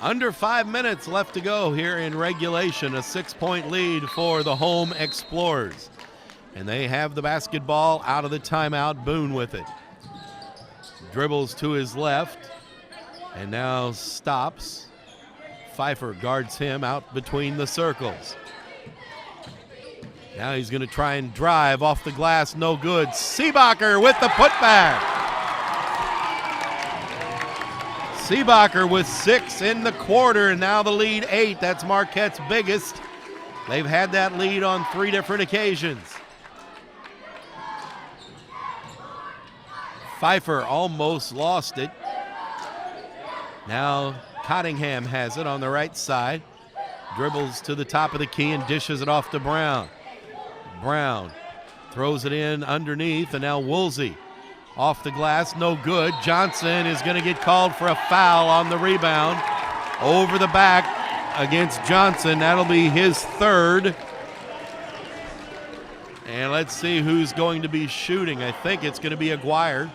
Under 5 minutes left to go here in regulation. A 6-point lead for the home Explorers. And they have the basketball out of the timeout. Boone with it. Dribbles to his left and now stops. Pfeiffer guards him out between the circles. Now he's going to try and drive off the glass. No good. Seebacher with the putback. Seebacher with 6 in the quarter, and now the lead 8. That's Marquette's biggest. They've had that lead on 3 different occasions. Pfeiffer almost lost it. Now Cottingham has it on the right side. Dribbles to the top of the key and dishes it off to Brown. Brown throws it in underneath, and now Woolsey off the glass, no good. Johnson is going to get called for a foul on the rebound. Over the back against Johnson. That'll be his 3rd. And let's see who's going to be shooting. I think it's going to be Aguirre.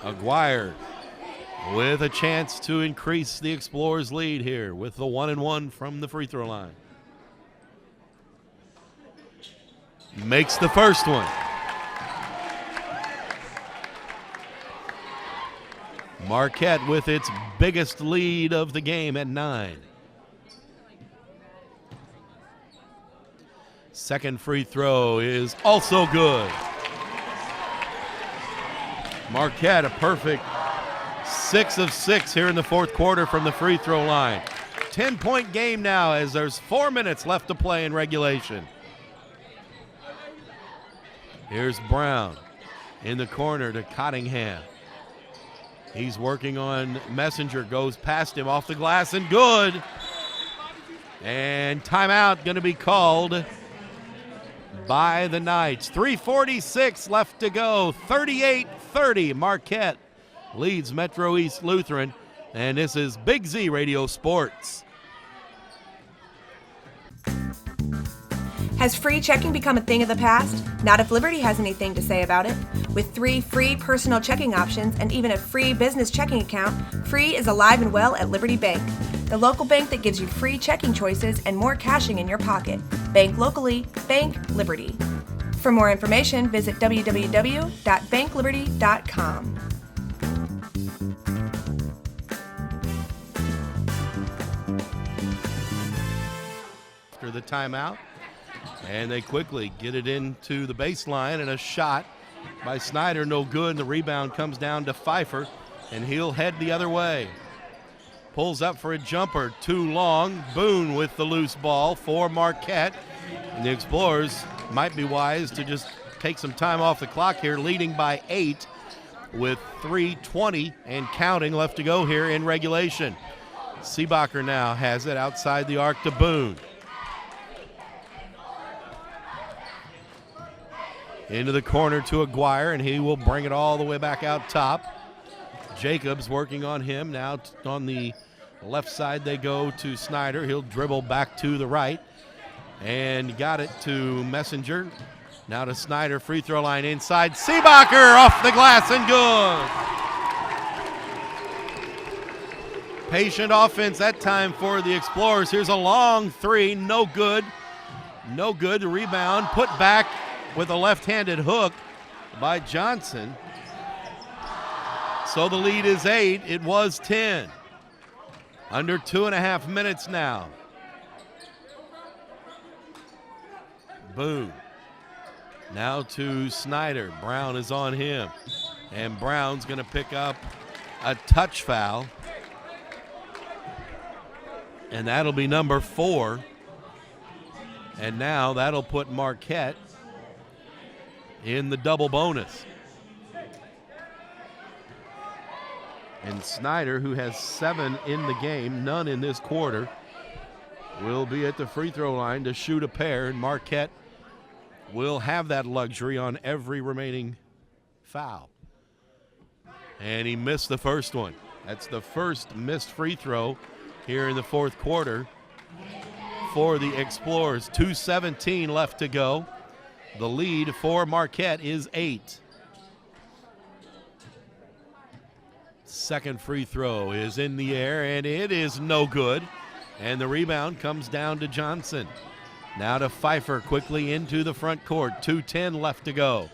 Aguirre with a chance to increase the Explorers' lead here with the 1-and-1 from the free throw line. Makes the first one. Marquette with its biggest lead of the game at 9. Second free throw is also good. Marquette a perfect 6 of 6 here in the fourth quarter from the free throw line. 10-point game now as there's 4 minutes left to play in regulation. Here's Brown in the corner to Cottingham. He's working on Messenger, goes past him off the glass and good. And timeout going to be called by the Knights. 3:46 left to go. 38-30. Marquette leads Metro-East Lutheran. And this is Big Z Radio Sports. Has free checking become a thing of the past? Not if Liberty has anything to say about it. With 3 free personal checking options and even a free business checking account, free is alive and well at Liberty Bank, the local bank that gives you free checking choices and more cashing in your pocket. Bank locally, bank Liberty. For more information, visit www.bankliberty.com. After the timeout, and they quickly get it into the baseline, and a shot by Snyder, no good, and the rebound comes down to Pfeiffer, and he'll head the other way. Pulls up for a jumper, too long. Boone with the loose ball for Marquette, and the Explorers might be wise to just take some time off the clock here, leading by 8 with 3:20 and counting left to go here in regulation. Seebacher now has it outside the arc to Boone. Into the corner to Aguirre, and he will bring it all the way back out top. Jacobs working on him. Now on the left side they go to Snyder. He'll dribble back to the right. And got it to Messenger. Now to Snyder, free throw line inside. Seebacher off the glass and good. Patient offense that time for the Explorers. Here's a long three, no good. No good. The rebound put back with a left-handed hook by Johnson. So the lead is 8. It was 10. Under 2.5 minutes now. Boone. Now to Snyder. Brown is on him. And Brown's going to pick up a touch foul. And that'll be number 4. And now that'll put Marquette in the double bonus. And Snyder, who has 7 in the game, none in this quarter, will be at the free throw line to shoot a pair, and Marquette will have that luxury on every remaining foul. And he missed the first one. That's the first missed free throw here in the fourth quarter for the Explorers. 2:17 left to go. The lead for Marquette is 8. Second free throw is in the air, and it is no good. And the rebound comes down to Johnson. Now to Pfeiffer, quickly into the front court. 2:10 left to go.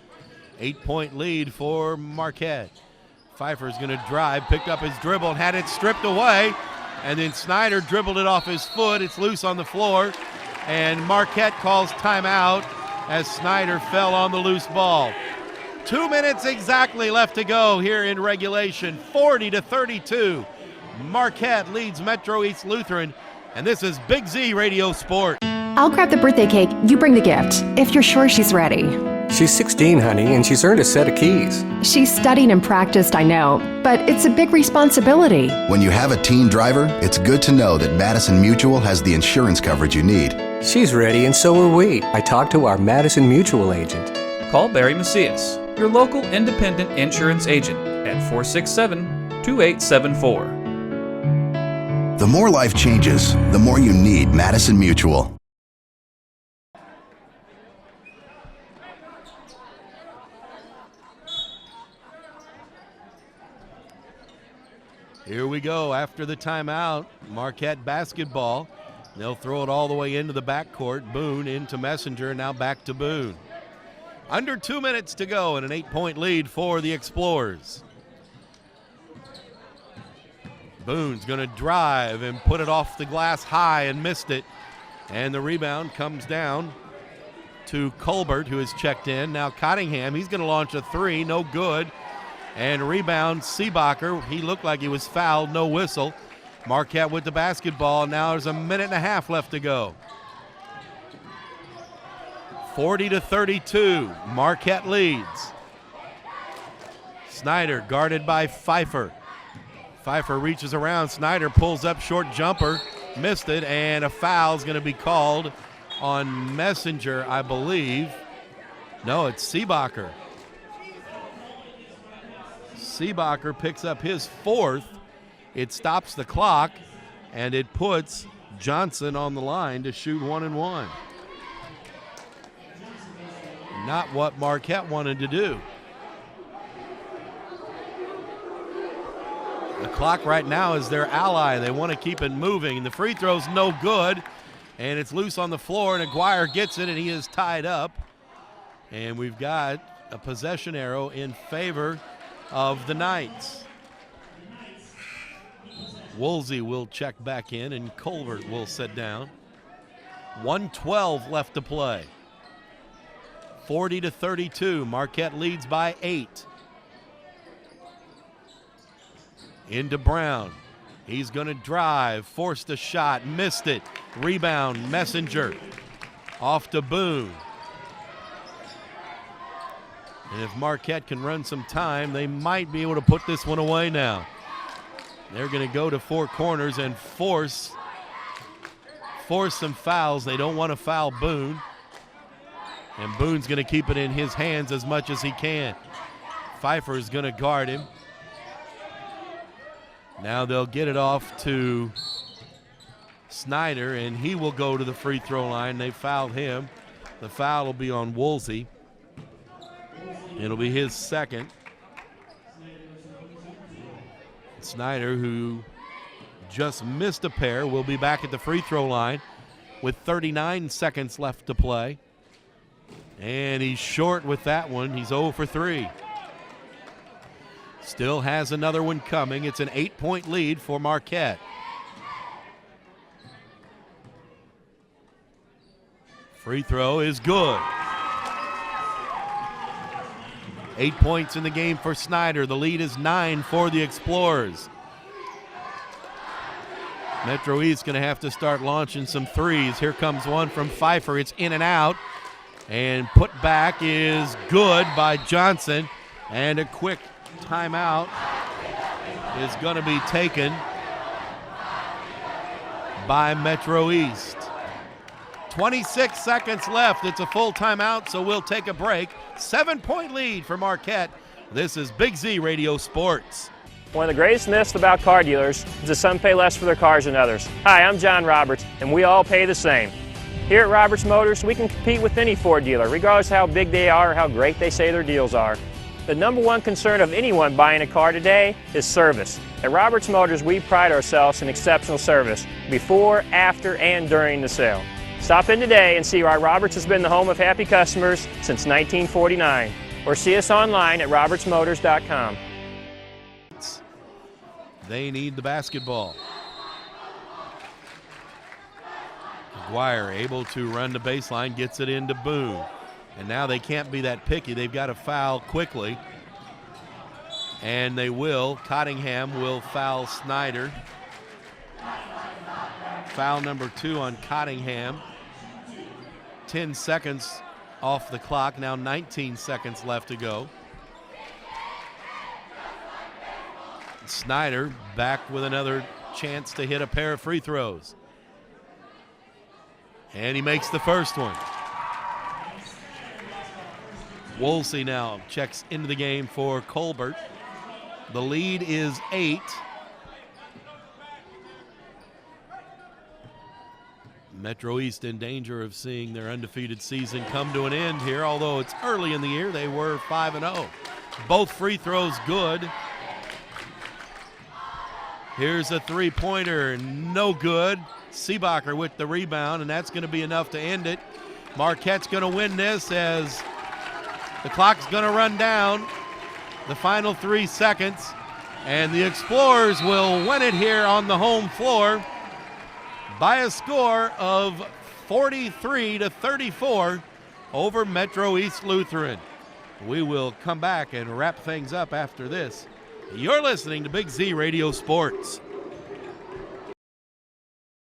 8-point lead for Marquette. Pfeiffer's going to drive, picked up his dribble, and had it stripped away. And then Snyder dribbled it off his foot. It's loose on the floor. And Marquette calls timeout as Snyder fell on the loose ball. 2 minutes exactly left to go here in regulation. 40-32. Marquette leads Metro-East Lutheran. And this is Big Z Radio Sport. I'll grab the birthday cake. You bring the gift, if you're sure she's ready. She's 16, honey, and she's earned a set of keys. She's studied and practiced, I know, but it's a big responsibility. When you have a teen driver, it's good to know that Madison Mutual has the insurance coverage you need. She's ready, and so are we. I talked to our Madison Mutual agent. Call Barry Macias, your local independent insurance agent, at 467-2874. The more life changes, the more you need Madison Mutual. Here we go after the timeout. Marquette basketball. They'll throw it all the way into the backcourt. Boone into Messenger, now back to Boone. Under 2 minutes to go and an 8-point lead for the Explorers. Boone's going to drive and put it off the glass high and missed it. And the rebound comes down to Colbert, who has checked in. Now Cottingham, he's going to launch a three, no good. And rebound, Seebacher. He looked like he was fouled, no whistle. Marquette with the basketball. Now there's a minute and a half left to go. 40-32, Marquette leads. Snyder guarded by Pfeiffer. Pfeiffer reaches around, Snyder pulls up, short jumper, missed it, and a foul is going to be called on Messenger, I believe. No, it's Seebacher. Seebacher picks up his 4th. It stops the clock, and it puts Johnson on the line to shoot 1-1. Not what Marquette wanted to do. The clock right now is their ally. They want to keep it moving. The free throw's no good, and it's loose on the floor, and Aguirre gets it, and he is tied up. And we've got a possession arrow in favor of the Knights. Woolsey will check back in, and Colbert will sit down. 1:12 left to play. 40-32. Marquette leads by 8. Into Brown. He's going to drive, forced a shot, missed it. Rebound, Messenger. Off to Boone. And if Marquette can run some time, they might be able to put this one away now. They're going to go to four corners and force some fouls. They don't want to foul Boone. And Boone's going to keep it in his hands as much as he can. Pfeiffer is going to guard him. Now they'll get it off to Snyder, and he will go to the free throw line. They fouled him. The foul will be on Woolsey. It'll be his second. Snyder, who just missed a pair, will be back at the free throw line with 39 seconds left to play. And he's short with that one. He's 0 for 3. Still has another one coming. It's an 8-point lead for Marquette. Free throw is good. 8 points in the game for Snyder. The lead is 9 for the Explorers. Metro-East going to have to start launching some threes. Here comes one from Pfeiffer. It's in and out. And put back is good by Johnson. And a quick timeout is going to be taken by Metro-East. 26 seconds left. It's a full timeout, so we'll take a break. 7-point lead for Marquette. This is Big Z Radio Sports. One of the greatest myths about car dealers is that some pay less for their cars than others. Hi, I'm John Roberts, and we all pay the same. Here at Roberts Motors, we can compete with any Ford dealer, regardless of how big they are or how great they say their deals are. The number one concern of anyone buying a car today is service. At Roberts Motors, we pride ourselves in exceptional service before, after, and during the sale. Stop in today and see why Roberts has been the home of happy customers since 1949. Or see us online at RiverBender.com. They need the basketball. McGuire able to run the baseline, gets it into Boone. And now they can't be that picky. They've got to foul quickly. And they will. Cottingham will foul Snyder. Foul number 2 on Cottingham. 10 seconds off the clock. Now 19 seconds left to go. Snyder back with another chance to hit a pair of free throws. And he makes the first one. Woolsey now checks into the game for Colbert. The lead is 8. Metro-East in danger of seeing their undefeated season come to an end here, although it's early in the year. They were 5-0. Both free throws good. Here's a three-pointer, no good. Seebacher with the rebound, and that's going to be enough to end it. Marquette's going to win this as the clock's going to run down. The final 3 seconds, and the Explorers will win it here on the home floor by a score of 43-34 over Metro-East Lutheran. We will come back and wrap things up after this. You're listening to Big Z Radio Sports.